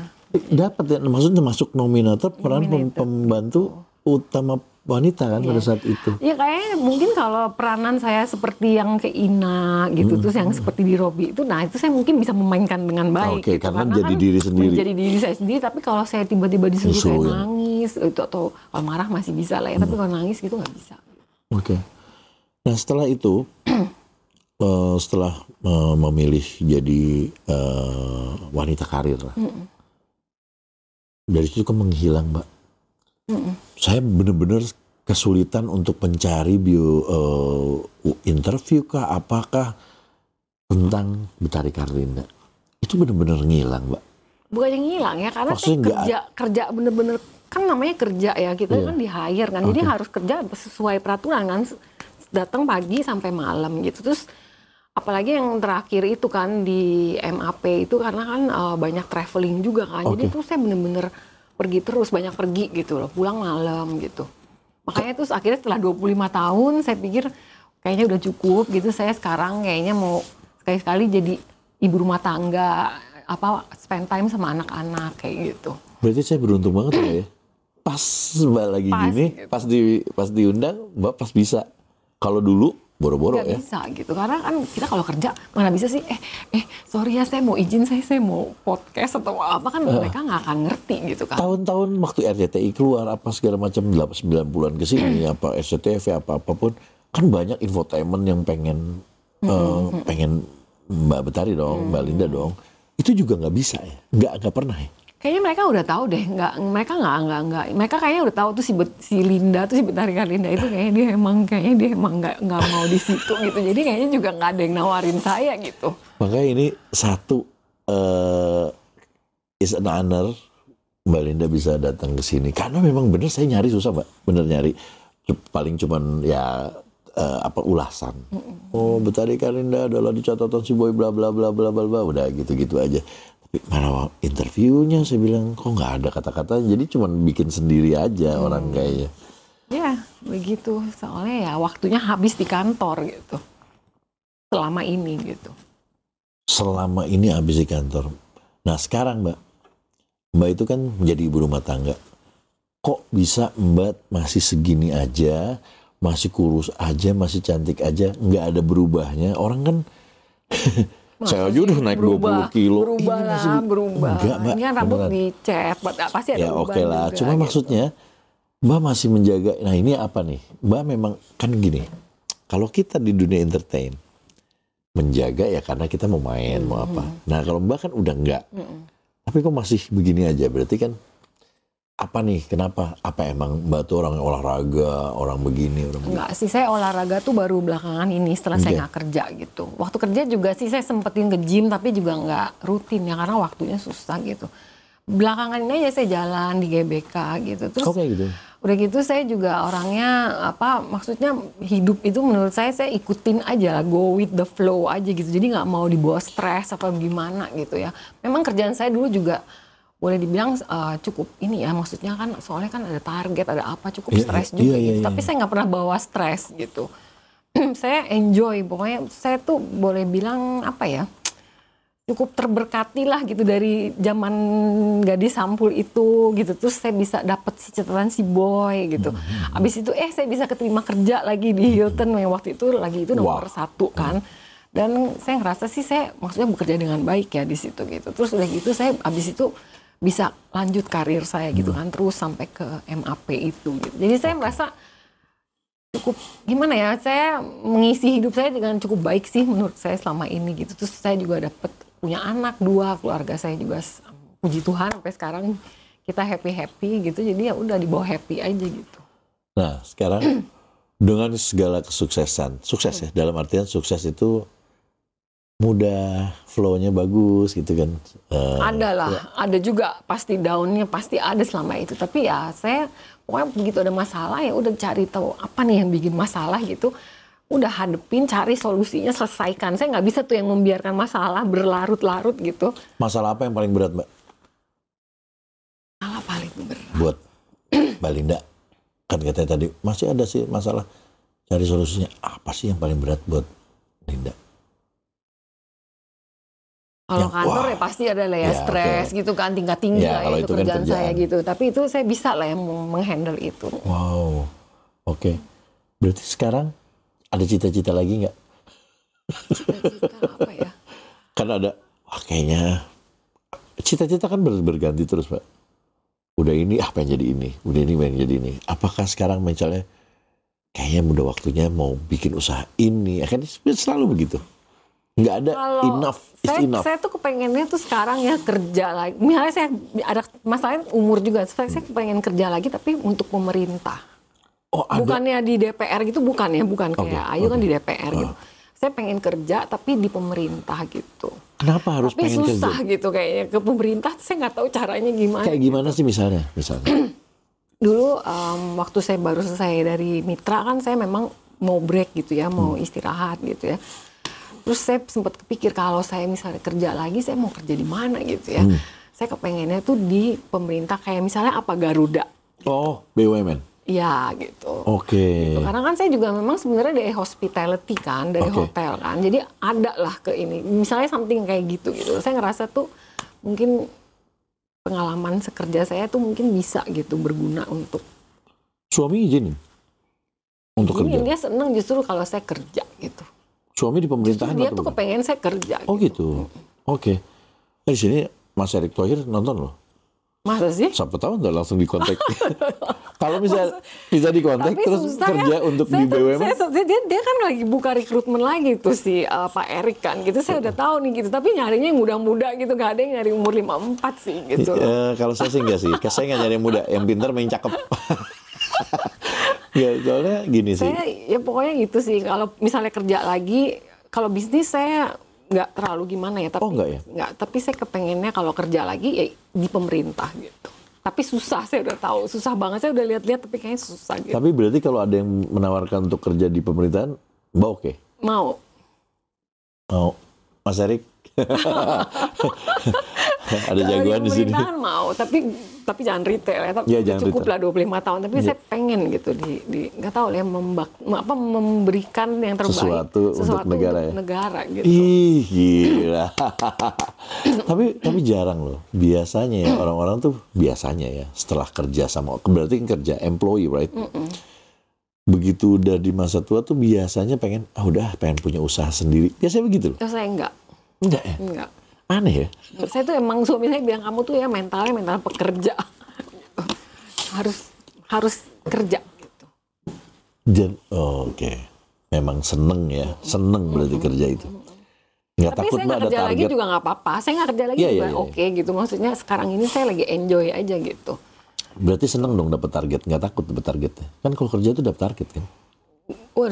Dapat ya, maksudnya masuk nominator peran pembantu utama wanita kan pada saat itu. Iya, kayaknya mungkin kalau peranan saya seperti yang ke Ina gitu, terus yang seperti di Robby itu, nah itu saya mungkin bisa memainkan dengan baik. Gitu. Karena jadi diri sendiri. Jadi diri saya sendiri, tapi kalau saya tiba-tiba disuruh saya nangis, itu atau kalau marah masih bisa lah ya, tapi kalau nangis gitu nggak bisa. Nah setelah itu, setelah memilih jadi wanita karir, dari situ kan menghilang, Mbak. Saya benar-benar kesulitan untuk mencari interview kah, apakah tentang Betari Karlinda. Itu benar-benar ngilang, Mbak. Bukannya ngilang ya, karena saya kerja bener-bener, kan namanya kerja ya, kita kan di hire kan, jadi harus kerja sesuai peraturan kan, datang pagi sampai malam gitu. Terus apalagi yang terakhir itu kan di MAP itu karena kan banyak traveling juga kan, jadi tuh saya bener-bener pergi terus, banyak pergi gitu loh, pulang malam gitu. Makanya terus akhirnya setelah 25 tahun saya pikir kayaknya udah cukup gitu, saya sekarang kayaknya mau sekali-sekali jadi ibu rumah tangga, spend time sama anak-anak kayak gitu. Berarti saya beruntung banget ya. Pas Mbak lagi gini, gitu. pas diundang Mbak pas bisa. Kalau dulu boro-boro ya. Nggak bisa gitu, karena kan kita kalau kerja mana bisa sih, sorry ya saya mau izin, saya mau podcast atau apa kan mereka nggak akan ngerti gitu kan. Tahun-tahun waktu RCTI keluar apa segala macam 9 bulan ke sini apa SCTV apapun kan banyak infotainment yang pengen Mbak Betari dong, Mbak Linda dong. Itu juga nggak bisa ya, nggak pernah ya. Kayaknya mereka udah tahu deh, mereka kayaknya udah tahu tuh si Linda tuh, si Betari Linda itu kayaknya dia emang nggak mau di situ gitu. Jadi kayaknya juga nggak ada yang nawarin saya gitu. Makanya ini satu is an honor Mbak Linda bisa datang ke sini karena memang bener saya nyari susah Mbak, bener nyari paling cuman ya ulasan. Oh Betari Linda adalah di catatan si Boy bla bla bla bla bla bla, udah gitu-gitu aja. Mana interviewnya saya bilang kok nggak ada kata-kata, jadi cuma bikin sendiri aja orang kayaknya. Ya begitu, soalnya ya waktunya habis di kantor gitu. Selama ini gitu. Selama ini habis di kantor. Nah sekarang Mbak itu kan menjadi ibu rumah tangga. Kok bisa Mbak masih segini aja, masih kurus aja, masih cantik aja, nggak ada berubahnya? Orang kan saya aja udah naik 20 kilo. Berubah. Enggak, Mbak. Ini kan rambut dicat, pasti ada ya, oke lah. juga. Cuma gitu. Maksudnya, Mbak masih menjaga. Nah ini apa nih? Mbak memang kan gini. Kalau kita di dunia entertain, menjaga ya karena kita mau main, mau apa. Nah kalau Mbak kan udah enggak. Tapi kok masih begini aja? Berarti kan apa nih? Kenapa? Apa emang Mbak tuh orang olahraga, orang begini, orang begini? Enggak sih, saya olahraga tuh baru belakangan ini setelah saya nggak kerja gitu. Waktu kerja juga sih saya sempetin ke gym tapi juga nggak rutin ya karena waktunya susah gitu. Belakangan ini aja saya jalan di GBK gitu. Terus gitu. Udah gitu saya juga orangnya maksudnya hidup itu menurut saya ikutin aja, go with the flow aja gitu. Jadi nggak mau dibawa stres apa gimana gitu ya. Memang kerjaan saya dulu juga boleh dibilang cukup ini ya, maksudnya kan soalnya kan ada target, ada apa, cukup stres juga gitu. Tapi saya nggak pernah bawa stres gitu. Saya enjoy, pokoknya saya tuh boleh bilang cukup terberkati lah gitu dari zaman gadis sampul itu gitu. Terus saya bisa dapat si catatan si Boy gitu. Abis itu saya bisa keterima kerja lagi di Hilton yang waktu itu nomor 1 kan. Dan saya ngerasa sih saya maksudnya bekerja dengan baik ya di situ gitu. Terus udah gitu saya abis itu bisa lanjut karir saya gitu kan, terus sampai ke MAP itu gitu. Jadi saya merasa cukup gimana ya, saya mengisi hidup saya dengan cukup baik sih menurut saya selama ini gitu. Terus saya juga dapat punya anak 2, keluarga saya juga puji Tuhan sampai sekarang kita happy gitu. Jadi ya udah dibawa happy aja gitu. Nah sekarang dengan segala kesuksesan, sukses ya dalam artian sukses itu mudah, flow-nya bagus gitu kan. Ada lah, ada juga pasti down-nya pasti ada selama itu. Tapi ya saya pokoknya begitu ada masalah ya udah cari tahu apa nih yang bikin masalah gitu. Udah hadepin, cari solusinya, selesaikan. Saya nggak bisa tuh yang membiarkan masalah berlarut-larut gitu. Masalah apa yang paling berat Mbak? Masalah paling berat. Buat Mbak Linda, kan katanya tadi masih ada sih masalah. Cari solusinya, apa sih yang paling berat buat Linda? Kalau kantor ya pasti ada lah ya stres gitu kan, tinggi lah ya, itu kerjaan saya gitu. Tapi itu saya bisa lah yang menghandle itu. Wow, oke. Berarti sekarang ada cita-cita lagi nggak? Cita-cita apa ya? Kan ada, kayaknya cita-cita kan berganti terus Pak. Udah ini pengen jadi ini, udah ini pengen jadi ini. Apakah sekarang misalnya kayaknya udah waktunya mau bikin usaha ini? Kan selalu begitu. Nggak ada enough. Saya tuh kepengennya tuh sekarang ya kerja lagi. Misalnya saya ada masalahnya umur juga. Saya kepengen kerja lagi tapi untuk pemerintah. Oh, ada. Bukannya di DPR gitu, bukan kayak Ayu kan di DPR gitu. saya pengen kerja tapi di pemerintah gitu. Kenapa harus tapi pengen kerja? Tapi susah gitu kayaknya ke pemerintah, saya nggak tahu caranya gimana. Kayak gimana gitu. sih misalnya? Dulu waktu saya baru selesai dari mitra kan saya memang mau break gitu ya, mau istirahat gitu ya. Terus saya sempat kepikir kalau saya misalnya kerja lagi, saya mau kerja di mana gitu ya. Saya kepengennya tuh di pemerintah kayak misalnya apa Garuda. Oh, BUMN. Ya gitu. Oke. Gitu. Karena kan saya juga memang sebenarnya dari hospitality kan, dari hotel kan. Jadi ada lah ke ini. Misalnya something kayak gitu. Saya ngerasa tuh mungkin pengalaman sekerja saya tuh mungkin bisa gitu berguna untuk. Suami izin untuk kerja? Dia seneng justru kalau saya kerja gitu. Suami di pemerintahan? Dia tuh kepengen saya kerja. Oh gitu. Oke. Di sini Mas Erick Thohir nonton loh. Masa sih? Siapa tahu nggak langsung dikontak. Kalau bisa dikontak terus kerja untuk di BUMN. Dia kan lagi buka rekrutmen lagi tuh si Pak Erick kan gitu. Saya udah tahu nih gitu. Tapi nyarinya yang muda-muda gitu. Gak ada yang nyari umur 54 sih gitu. Kalau saya sih enggak sih. Saya nggak nyari yang muda. Yang pintar main cakep. Ya, soalnya gini sih. Ya pokoknya gitu sih. Kalau misalnya kerja lagi, kalau bisnis saya nggak terlalu gimana ya. Tapi, enggak ya? Tapi saya kepengennya kalau kerja lagi ya di pemerintah gitu. Tapi susah, saya udah tahu. Susah banget, saya udah lihat-lihat tapi kayaknya susah gitu. Tapi berarti kalau ada yang menawarkan untuk kerja di pemerintahan, Mbak oke? Mau. Mau. Mas Erick? Ada jagoan di sini. Pemerintahan mau, tapi jangan retail ya. Tapi jangan cukup retail. lah 25 tahun. Tapi saya pengen gitu nggak tahu ya memberikan yang terbaik sesuatu untuk negara gitu. Ih gila. tapi jarang loh. Biasanya ya orang-orang tuh biasanya ya setelah kerja sama berarti kan kerja employee right. Begitu udah di masa tua tuh biasanya pengen pengen punya usaha sendiri. Biasanya begitu loh. Saya enggak. Enggak ya? Enggak. Aneh ya? Saya tuh emang suami saya bilang kamu tuh ya mental pekerja. harus kerja gitu. Oke. Memang seneng ya. Seneng berarti kerja itu. Nggak tapi takut saya Mbak nggak ada kerja target. lagi juga nggak apa-apa. Saya nggak kerja lagi juga oke gitu. Maksudnya sekarang ini saya lagi enjoy aja gitu. Berarti seneng dong dapat target. Nggak takut dapat targetnya. Kan kalau kerja tuh dapat target kan?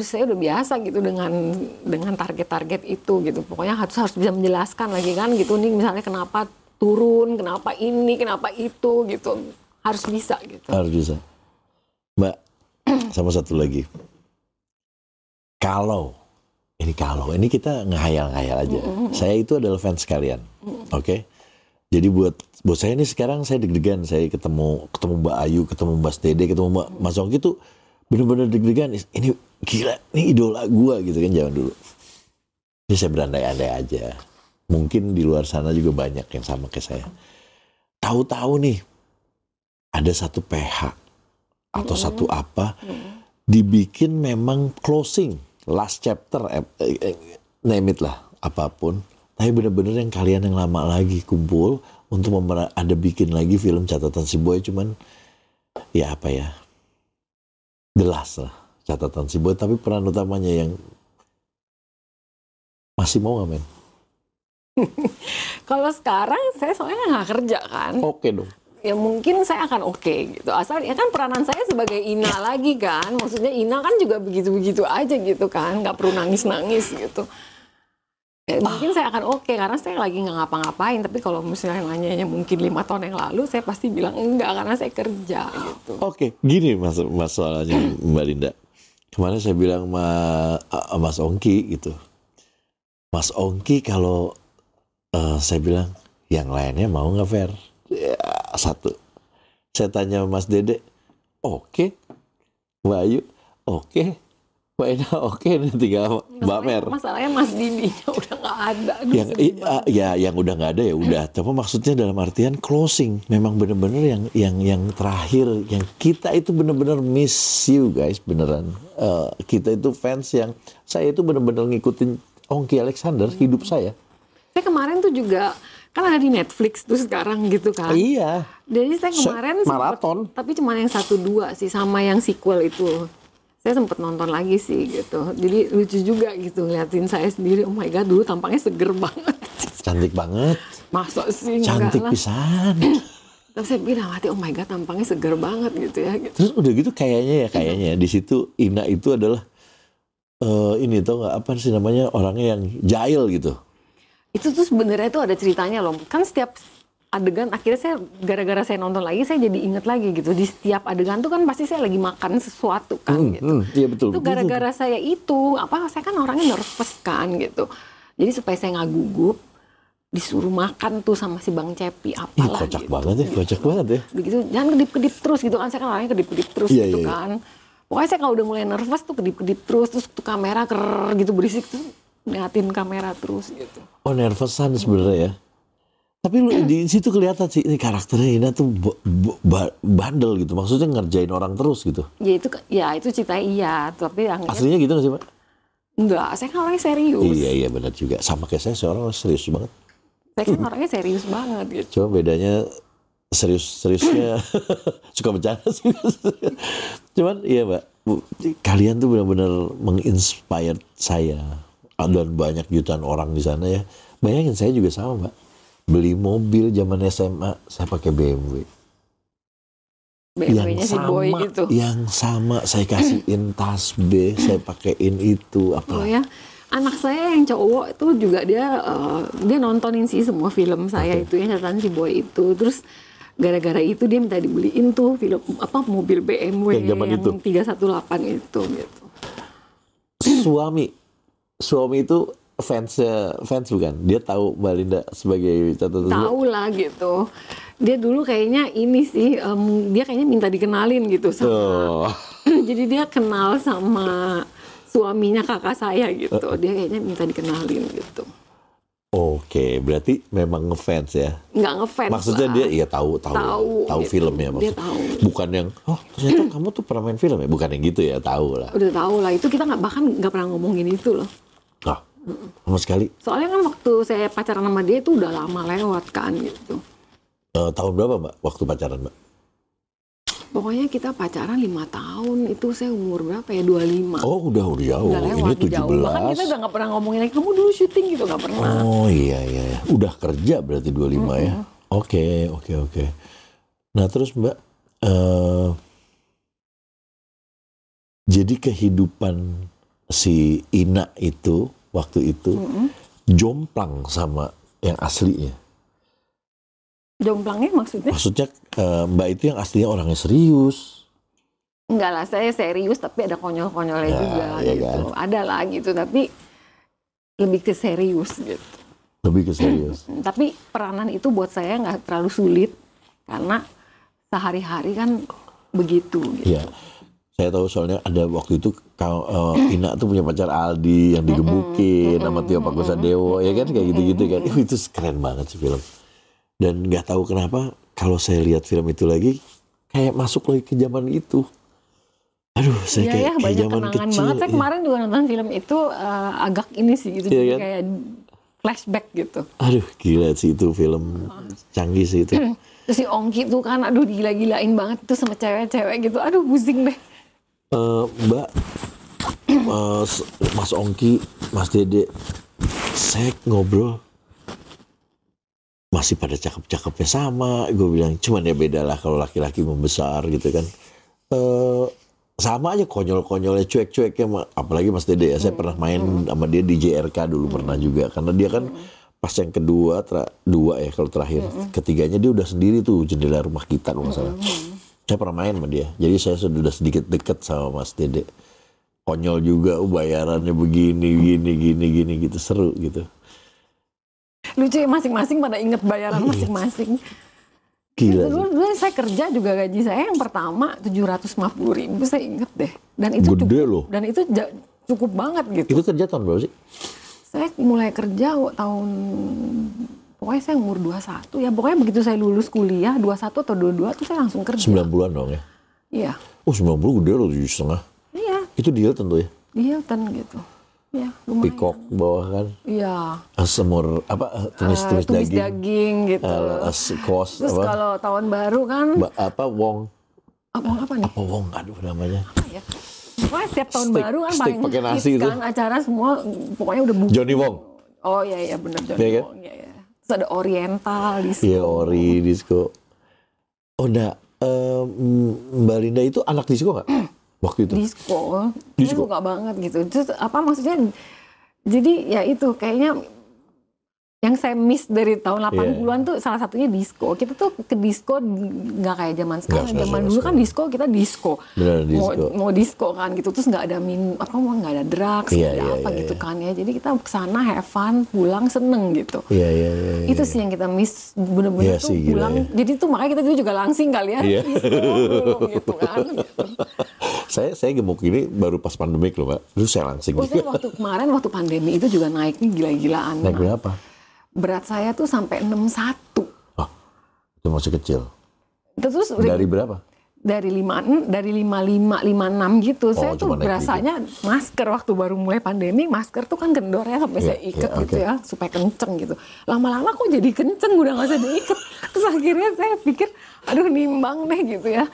Saya udah biasa gitu dengan target-target itu gitu. Pokoknya harus bisa menjelaskan lagi kan gitu nih misalnya kenapa turun, kenapa ini, kenapa itu gitu. Harus bisa gitu. Harus bisa. Mbak, sama satu lagi. Kalau ini kita ngehayal-ngehayal aja. Saya itu adalah fans kalian. Oke? Jadi buat saya ini sekarang saya deg-degan. Saya ketemu Mbak Ayu, ketemu Mas Dede, ketemu Mas Ongki tuh bener-bener deg-degan. Ini gila, ini idola gua gitu kan zaman dulu. Ini saya berandai-andai aja. Mungkin di luar sana juga banyak yang sama kayak saya. Tahu-tahu nih, ada satu PH atau satu apa, dibikin memang closing, last chapter, name it lah, apapun. Tapi bener-bener yang kalian yang lama lagi kumpul untuk ada bikin lagi film Catatan Si Boy, cuman ya apa ya, jelas lah Catatan Si Boy, tapi peran utamanya yang masih mau nggak men? Kalau sekarang saya soalnya nggak kerja kan. Oke dong. Ya mungkin saya akan oke gitu. Asal ya kan peranan saya sebagai Ina lagi kan. Maksudnya Ina kan juga begitu-begitu aja gitu kan. Nggak perlu nangis-nangis gitu. Ya, mungkin saya akan oke karena saya lagi nggak ngapa-ngapain. Tapi kalau misalnya nanyanya mungkin 5 tahun yang lalu, saya pasti bilang enggak karena saya kerja gitu. Oke, gini masalahnya Mbak Linda. Kemarin saya bilang sama Mas Ongki gitu. Mas Ongki kalau saya bilang yang lainnya mau nggak fair? Ya, satu. Saya tanya Mas Dede, oke. Mbak Ayu, oke. Mbak Ina, oke. Ini tinggal Mbak Mer. Masalahnya Mas Didinya udah nggak ada. Yang udah nggak ada ya udah. Tapi maksudnya dalam artian closing. Memang benar-benar yang terakhir. Yang kita itu benar-benar miss you guys. Beneran. Kita itu fans yang, saya itu benar-benar ngikutin Ongki Alexander, hidup saya. Saya kemarin tuh juga kan ada di Netflix tuh sekarang gitu kan. Iya. Jadi saya kemarin maraton. Tapi cuma yang 1-2 sih sama yang sequel itu. Saya sempat nonton lagi sih gitu. Jadi lucu juga gitu liatin saya sendiri. Oh my god, dulu tampangnya seger banget. Cantik banget. Masa sih? Cantik pisan. Terus saya bilang hati, oh my god, tampangnya seger banget gitu ya. Gitu. Terus udah gitu kayaknya di situ Ina itu adalah ini tau nggak apa sih namanya orangnya yang jahil gitu. Itu tuh sebenarnya tuh ada ceritanya loh. Kan setiap adegan akhirnya saya gara-gara saya nonton lagi saya jadi inget lagi gitu. Di setiap adegan tuh kan pasti saya lagi makan sesuatu kan gitu. Iya betul. Itu gara-gara saya itu saya kan orangnya nervous kan gitu. Jadi supaya saya nggak gugup disuruh makan tuh sama si Bang Cepi apalah kocak gitu. banget ya, kocak banget ya. Begitu jangan kedip-kedip terus gitu kan. Saya kan orangnya kedip-kedip terus gitu kan. Pokoknya saya kalau udah mulai nervous tuh kedip-kedip terus tuh kamera gitu berisik tuh ngeliatin kamera terus gitu. Oh nervousan sebenarnya ya. Tapi lu di situ kelihatan sih ini karakternya Ina tuh bandel gitu. Maksudnya ngerjain orang terus gitu. Ya itu ceritanya iya, tapi yang aslinya gitu nggak sih, Pak? Enggak, saya kan orangnya serius. Iya benar juga. Sama kayak saya orang serius banget. Saya kan orangnya serius banget gitu. Cuma bedanya seriusnya suka bercanda sih. Cuman iya, Mbak. Kalian tuh benar-benar menginspire saya. Dan banyak jutaan orang di sana ya. Bayangin saya juga sama, Mbak. Beli mobil zaman SMA, saya pakai BMW. BMW-nya si Boy itu. Yang sama, saya kasihin tas B, saya pakein itu. Oh ya, anak saya yang cowok itu juga dia nontonin sih semua film saya itu yang catatan si Boy itu. Terus gara-gara itu dia minta dibeliin tuh film mobil BMW yang 318 itu gitu. Suami itu fans bukan? Dia tahu Mbak Linda sebagai catatan. Tahu lah gitu. Dia dulu kayaknya ini sih, dia kayaknya minta dikenalin gitu sama. Jadi dia kenal sama suaminya kakak saya gitu. Dia kayaknya minta dikenalin gitu. Oke, berarti memang ngefans ya? Nggak ngefans. Maksudnya lah. Dia iya tahu gitu. Filmnya maksudnya. Dia tahu. Bukan yang ternyata kamu tuh pernah main film ya? Bukan yang gitu ya, tahu lah. Udah tahu lah. Itu kita bahkan nggak pernah ngomongin itu loh. Sama sekali. Soalnya kan waktu saya pacaran sama dia itu udah lama lewat kan gitu. Tahun berapa Mbak waktu pacaran Mbak? Pokoknya kita pacaran 5 tahun. Itu saya umur berapa ya? 25. Oh udah jauh. Udah lewat, ini 17. Jauh. Bahkan kita udah gak pernah ngomongin lagi, kamu dulu syuting gitu, gak pernah. Oh iya. Udah kerja berarti 25 ya? Oke. Nah terus Mbak, jadi kehidupan si Ina itu waktu itu jomplang sama yang aslinya. Jomplangnya maksudnya? Maksudnya Mbak itu yang aslinya orangnya serius. Enggak lah, saya serius tapi ada konyol-konyolnya juga iya gitu. Kan? Ada lah gitu, tapi lebih ke serius gitu. Lebih ke serius. Tapi peranan itu buat saya nggak terlalu sulit karena sehari-hari kan begitu. Gitu. Iya. Saya tahu soalnya ada waktu itu Ina tuh punya pacar Aldi yang digebukin sama Tio Pakusadewo, ya kan kayak gitu-gitu kan. Itu keren banget sih film. Dan nggak tahu kenapa kalau saya lihat film itu lagi kayak masuk lagi ke zaman itu. Aduh, saya kayak zaman kecil. Banget. Saya kemarin juga nonton film itu agak ini sih gitu, jadi kan? kayak flashback gitu. Aduh, gila sih itu film canggih sih itu. Terus si Ongki tuh kan, aduh gila-gilain banget tuh sama cewek-cewek gitu. Aduh, pusing deh. Mbak, Mas Ongki, Mas Dede, saya ngobrol masih pada cakep-cakepnya sama. Gue bilang, cuman ya beda lah kalau laki-laki membesar gitu kan. Sama aja konyol-konyolnya, cuek-cueknya, apalagi Mas Dede ya. Saya pernah main sama dia di JRK dulu pernah juga. Karena dia kan pas yang kedua, dua ya kalau terakhir. Ketiganya dia udah sendiri tuh, Jendela Rumah Kita kalau nggak salah. Saya pernah main sama dia. Jadi saya sudah sedikit dekat sama Mas Dede. Konyol juga, bayarannya begini, gini gitu, seru gitu. Lucu ya, masing-masing pada inget bayaran masing-masing. Gila dulu saya kerja juga gaji saya yang pertama 750.000, saya inget deh. Dan itu gede cukup, loh. Dan itu cukup banget gitu. Itu kerja tahun berapa sih? Saya mulai kerja pokoknya saya umur 21 ya. Pokoknya begitu saya lulus kuliah 21 atau 22 tuh saya langsung kerja. 90-an dong ya? Iya. Oh 90 gede loh, 7,5. Iya. Itu di Hilton tuh ya? Di Hilton gitu. Ya, lumayan. Pikok bawah kan? Iya. Semur tumis daging gitu. Kos. Terus kalau tahun baru kan? Wong. Wong apa nih? Apa Wong? Aduh namanya. Apa ya? Pokoknya setiap tahun baru kan paling pakai nasi itu. Kan acara semua pokoknya udah buka. Johnny Wong. Oh iya benar Johnny Wong. Iya. Terus ada Oriental disco. Iya Ori disco. Oh enggak, Mbak Linda itu anak disco nggak? waktu itu? Disco. Saya suka banget gitu. Terus apa maksudnya, jadi ya itu kayaknya yang saya miss dari tahun 80-an tuh salah satunya disco. Kita tuh ke disco nggak kayak zaman sekarang. Zaman dulu kan disco, kita disco. Mau disco kan gitu. Terus nggak ada nggak ada drugs, nggak ada apa gitu kan ya. Jadi kita kesana have fun, pulang seneng gitu. Itu sih yang kita miss bener-bener tuh pulang. Jadi tuh makanya kita juga langsing kali ya. Disco gitu kan. Gitu. Saya gemuk ini baru pas pandemik loh Mbak. Terus saya langsing. Waktu pandemi itu juga naiknya gila-gilaan. Naik berapa? Berat saya tuh sampai 61. Oh, itu masih kecil. Terus dari berapa? Dari 55, 56 gitu. Saya tuh berasanya masker waktu baru mulai pandemi, masker tuh kan kendor ya sampai saya ikat gitu ya, supaya kenceng gitu. Lama-lama kok jadi kenceng, udah nggak usah diikat. Terus akhirnya saya pikir, aduh nimbang deh gitu ya.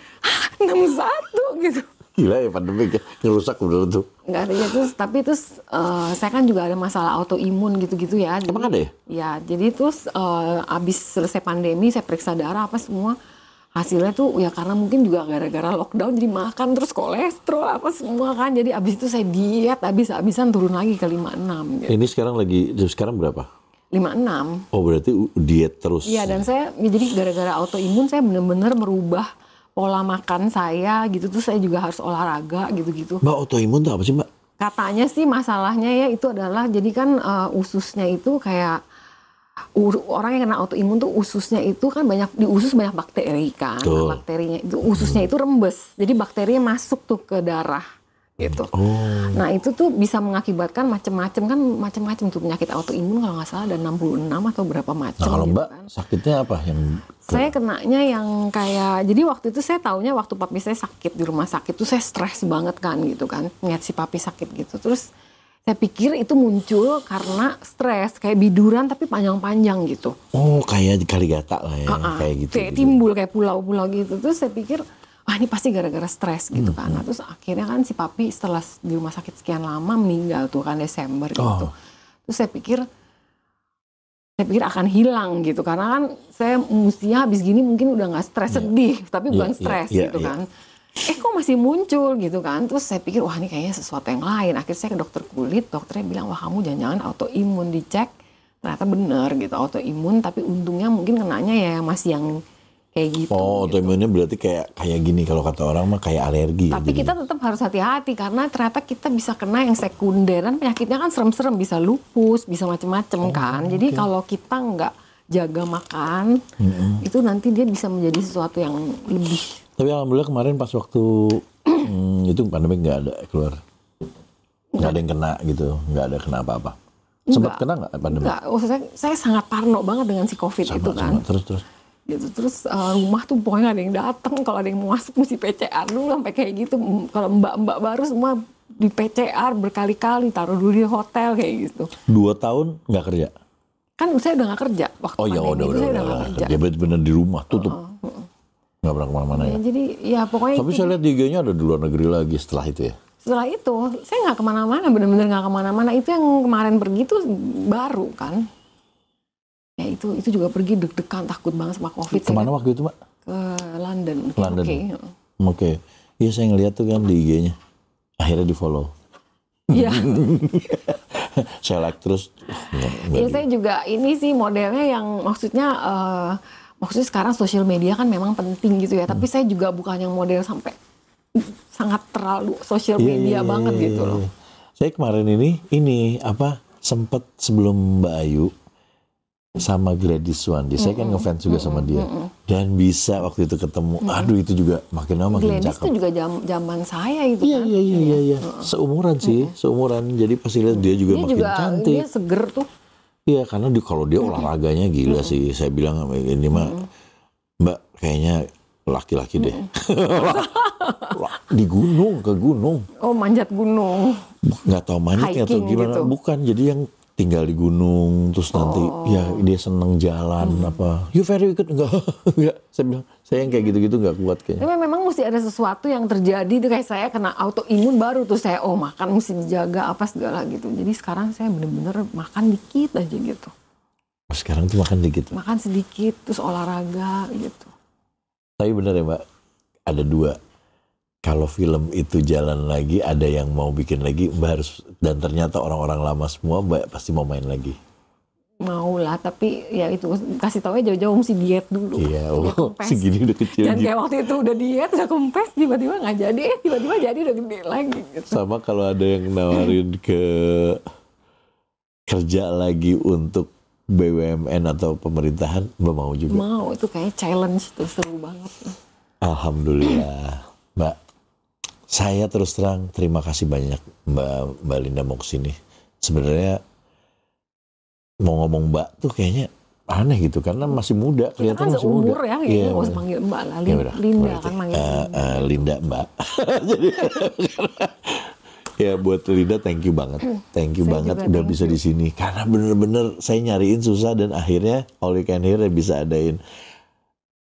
61 gitu. Gila ya pandemi ngerusak udah tuh. Nggak ada ya, tapi saya kan juga ada masalah autoimun gitu-gitu ya. Emang ada ya? Ya, jadi terus abis selesai pandemi saya periksa darah apa semua. Hasilnya tuh ya karena mungkin juga gara-gara lockdown jadi makan terus kolesterol apa semua kan. Jadi abis itu saya diet abis-abisan turun lagi ke 56 gitu. Ini sekarang berapa? 56. Oh berarti diet terus. Iya dan saya jadi gara-gara autoimun saya benar-benar merubah pola makan saya gitu, terus saya juga harus olahraga gitu-gitu. Mbak, autoimun tuh apa sih Mbak? Katanya sih masalahnya ya itu adalah, jadi kan ususnya itu kayak, orang yang kena autoimun tuh ususnya itu kan di usus banyak bakteri kan. Nah, bakterinya itu, ususnya itu rembes, jadi bakterinya masuk tuh ke darah gitu. Nah itu tuh bisa mengakibatkan macam-macam tuh penyakit autoimun, kalau nggak salah ada 66 atau berapa macam. Nah kalau gitu Mbak kan. sakitnya apa yang? Saya kenanya yang kayak, jadi waktu itu saya taunya waktu papi saya sakit di rumah sakit tuh saya stres banget kan gitu kan, ngeliat si papi sakit gitu. Terus saya pikir itu muncul karena stres, kayak biduran tapi panjang-panjang gitu. Oh kayak di Kaligata lah ya, kayak gitu. Kayak timbul kayak pulau-pulau gitu. Terus saya pikir, ini pasti gara-gara stres gitu kan. Nah, terus akhirnya kan si papi setelah di rumah sakit sekian lama meninggal tuh kan Desember gitu. Terus saya pikir akan hilang gitu, karena kan saya mestinya habis gini mungkin udah nggak stres, sedih, tapi bukan stres gitu kan. Kok masih muncul gitu kan. Terus saya pikir, wah ini kayaknya sesuatu yang lain. Akhirnya saya ke dokter kulit, dokternya bilang, wah kamu jangan-jangan autoimun, dicek. Ternyata bener gitu, autoimun, tapi untungnya mungkin kenanya ya masih yang kayak gitu. Autoimunnya berarti kayak gini, kalau kata orang mah kayak alergi. Tapi kita tetap harus hati-hati karena ternyata kita bisa kena yang sekunder, dan penyakitnya kan serem-serem, bisa lupus, bisa macem-macem kan. Jadi kalau kita nggak jaga makan, itu nanti dia bisa menjadi sesuatu yang lebih. Tapi alhamdulillah kemarin pas waktu itu pandemi nggak ada keluar, nggak ada yang kena gitu, nggak ada kena apa-apa. Sempat kena nggak pandemi? Enggak, saya sangat parno banget dengan si COVID itu kan. Terus. Gitu. Terus rumah tuh pokoknya ada yang datang, kalau ada yang mau masuk mesti PCR dulu sampai kayak gitu. Kalau mbak-mbak baru semua di PCR berkali-kali, taruh dulu di hotel kayak gitu. 2 tahun nggak kerja? Kan saya udah nggak kerja waktu pandemi itu, saya udah nggak kerja. Dia benar di rumah tutup, nggak pernah kemana-mana ya. Jadi ya pokoknya. Tapi saya lihat di IG-nya ada di luar negeri lagi setelah itu ya. Setelah itu saya nggak kemana-mana, benar-benar nggak kemana-mana. Itu yang kemarin pergi tuh baru kan. Ya itu juga pergi deg-degan, takut banget sama COVID. Kemana waktu itu Mbak? Ke London. Oke. Iya saya ngeliat tuh kan di IG-nya. Akhirnya di follow. Iya. Saya like terus. Ya saya juga ini sih modelnya yang maksudnya sekarang sosial media kan memang penting gitu ya. Tapi saya juga bukan yang model sampai sangat terlalu sosial media banget gitu loh. Saya kemarin ini sempat sebelum Mbak Ayu sama Gladys Wandi, saya kan ngefans juga sama dia, dan bisa waktu itu ketemu, aduh itu juga makin lama makin Gladys cakep. Itu juga zaman saya itu kan. Iya. Seumuran sih, seumuran. Jadi pasti lihat dia juga makin cantik. Dia seger tuh. Iya, karena kalau dia olahraganya gila sih. Saya bilang ini mah Mbak kayaknya laki-laki deh. Di ke gunung. Oh manjat gunung. Nggak tahu manjatnya atau gimana. Gitu. Bukan, jadi yang tinggal di gunung terus nanti ya dia seneng jalan apa. You very good enggak? Saya bilang saya yang kayak gitu-gitu nggak kuat kayaknya. Tapi memang mesti ada sesuatu yang terjadi tuh, kayak saya kena autoimun baru tuh saya makan mesti dijaga apa segala gitu. Jadi sekarang saya bener-bener makan dikit aja gitu. Sekarang tuh makan dikit. Makan sedikit terus olahraga gitu. Tapi bener ya Mbak, ada 2. kalau film itu jalan lagi, ada yang mau bikin lagi, Mbak harus, dan ternyata orang-orang lama semua Mbak pasti mau main lagi. Mau lah, tapi ya itu kasih tau aja jauh-jauh mesti diet dulu. Iya, segini udah kecil. Dan kayak waktu itu udah diet, udah kempes, tiba-tiba nggak jadi, tiba-tiba jadi udah gede lagi. Gitu. Sama kalau ada yang nawarin ke kerja lagi untuk BUMN atau pemerintahan, Mbak mau juga? Mau, itu kayak challenge tuh, seru banget. Alhamdulillah, Mbak. Saya terus terang terima kasih banyak Mbak Linda mau kesini. Sebenarnya mau ngomong Mbak tuh kayaknya aneh gitu karena masih muda, kelihatan masih muda. Umur ya, kayaknya nggak usah manggil Mbak lah, Linda kan manggil. Linda Mbak. Jadi ya buat Linda thank you banget udah bisa di sini karena bener-bener saya nyariin susah dan akhirnya all you can hear bisa adain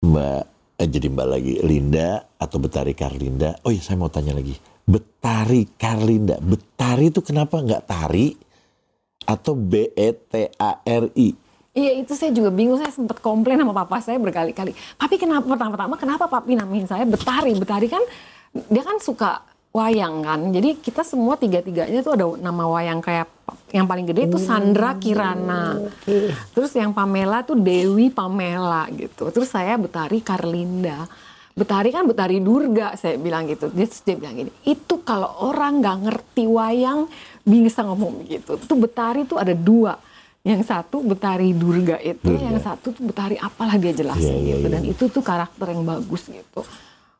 Mbak. Jadi Mbak lagi Linda atau Betari Karlinda. Oh iya saya mau tanya lagi, Betari Karlinda, Betari itu kenapa nggak Tari atau BETARI? Iya itu saya juga bingung, saya sempat komplain sama papa saya berkali-kali. Papi kenapa, pertama-tama kenapa papi namain saya Betari? Betari kan dia kan suka wayang kan, jadi kita semua tiga-tiganya tuh ada nama wayang, kayak yang paling gede itu Sandra Kirana, terus yang Pamela tuh Dewi Pamela gitu, terus saya Betari Karlinda. Betari kan Betari Durga, saya bilang gitu. Dia bilang gini, itu kalau orang nggak ngerti wayang bisa ngomong begitu. Itu Betari tuh ada dua. Yang satu Betari Durga itu, yang satu tuh Betari apalah dia jelasin gitu. Dan itu tuh karakter yang bagus gitu.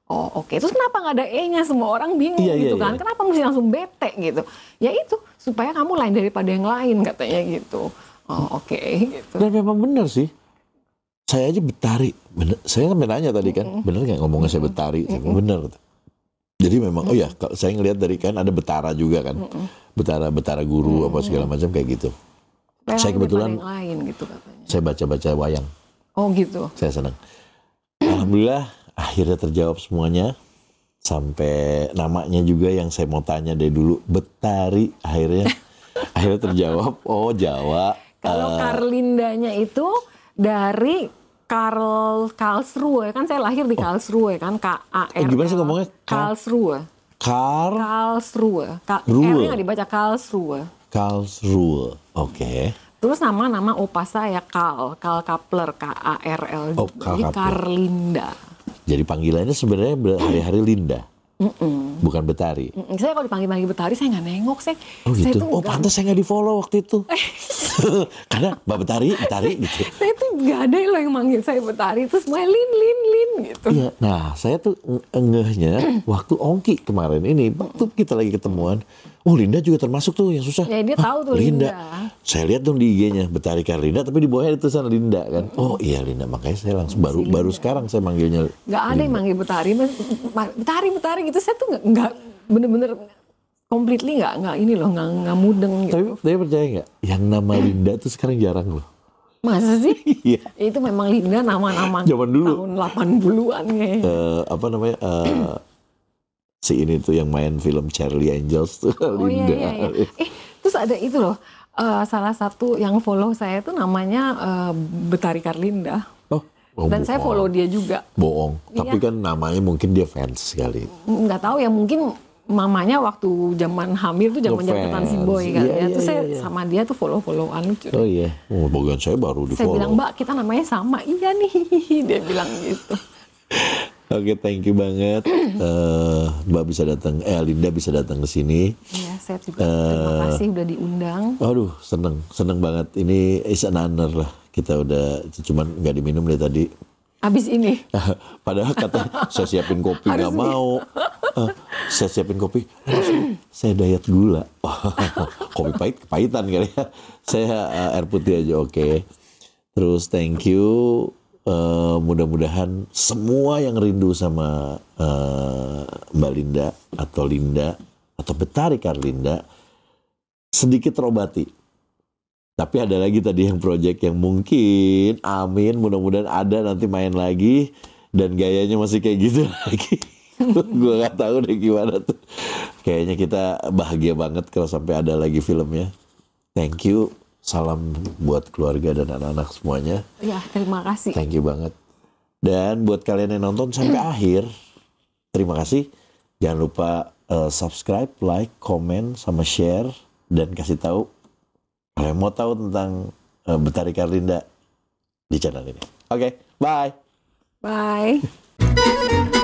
Oh oke. Terus kenapa nggak ada E-nya? Semua orang bingung gitu kan. Kenapa mesti langsung bete gitu? Ya itu, supaya kamu lain daripada yang lain katanya gitu. Oh oke gitu. Dan memang benar sih. Saya aja Betari, bener, saya sampai nanya tadi kan, bener nggak ngomongnya saya Betari? Bener. Jadi memang, oh ya, saya ngelihat dari kan ada Betara juga kan, Betara guru apa segala macam kayak gitu. Saya kebetulan, lain gitu katanya. Saya baca wayang. Oh gitu. Saya senang. Alhamdulillah, akhirnya terjawab semuanya. Sampai namanya juga yang saya mau tanya dari dulu, Betari, akhirnya terjawab. Oh Jawa. Kalau Karlindanya itu dari Karlsruhe, kan saya lahir di Karlsruhe kan, K-A-R-L. Gimana sih ngomongnya? Karlsruhe. Karlsruhe. R-nya nggak dibaca Karlsruhe. Karlsruhe, oke. Terus nama opa saya Karl Kapler, K-A-R-L. Jadi Karlinda. Jadi panggilannya sebenarnya hari-hari Linda. Bukan Betari. Saya kalau dipanggil Betari saya nggak nengok sih. Oh gitu. Oh pantas saya nggak di follow waktu itu. Karena Mbak Betari gitu. Saya tuh nggak ada loh yang manggil saya Betari, terus semuanya Lin gitu. Iya. Nah saya tuh ngehnya waktu Ongki kemarin ini, waktu kita lagi ketemuan. Oh Linda juga termasuk tuh yang susah. Ya dia tahu tuh Linda. Saya lihat dong di IG-nya Betari Karlinda, tapi di bawahnya itu tulisan Linda kan. Oh iya Linda, makanya saya langsung baru sekarang saya manggilnya. Nggak ada yang manggil Betari gitu. Saya tuh nggak bener-bener completely nggak ini loh, nggak mudeng gitu. Tapi percaya nggak, yang nama Linda tuh sekarang jarang loh. Masa sih? Iya. Itu memang Linda nama-nama zaman dulu. Tahun 80-an kayaknya. Apa namanya? Si ini tuh yang main film Charlie Angels tuh, Linda. Iya. Terus ada itu loh, salah satu yang follow saya tuh namanya Betari Karlinda. Dan saya follow dia juga. Bohong. Tapi kan namanya mungkin dia fans sekali. Nggak tahu ya, mungkin mamanya waktu zaman hamil tuh zaman-zaman si boy kan ya. Terus saya sama dia tuh follow-followan. Oh iya. Oh, bagian saya baru di follow. Saya bilang, Mbak kita namanya sama. Iya nih, dia bilang gitu. Oke, thank you banget. Mbak bisa datang, Linda bisa datang ke sini. Iya, saya juga terima kasih udah diundang. Aduh, seneng banget. Ini is an honor lah. Kita udah, cuman nggak diminum dari tadi. Abis ini? Padahal kata saya siapin kopi nggak mau. Saya siapin kopi, saya diet gula. Kopi pahit, kepahitan kali ya. Saya air putih aja, oke. Terus thank you. Mudah-mudahan semua yang rindu sama Mbak Linda atau Betari Karlinda sedikit terobati. Tapi ada lagi tadi yang project yang mungkin, amin, mudah-mudahan ada nanti main lagi dan gayanya masih kayak gitu lagi. Gue nggak tahu deh gimana tuh. Kayaknya kita bahagia banget kalau sampai ada lagi filmnya. Thank you. Salam buat keluarga dan anak-anak semuanya. Ya, terima kasih. Thank you banget. Dan buat kalian yang nonton sampai akhir, terima kasih. Jangan lupa subscribe, like, komen, sama share, dan kasih tahu kalau yang mau tahu tentang Betari Karlinda di channel ini. Oke, bye. Bye.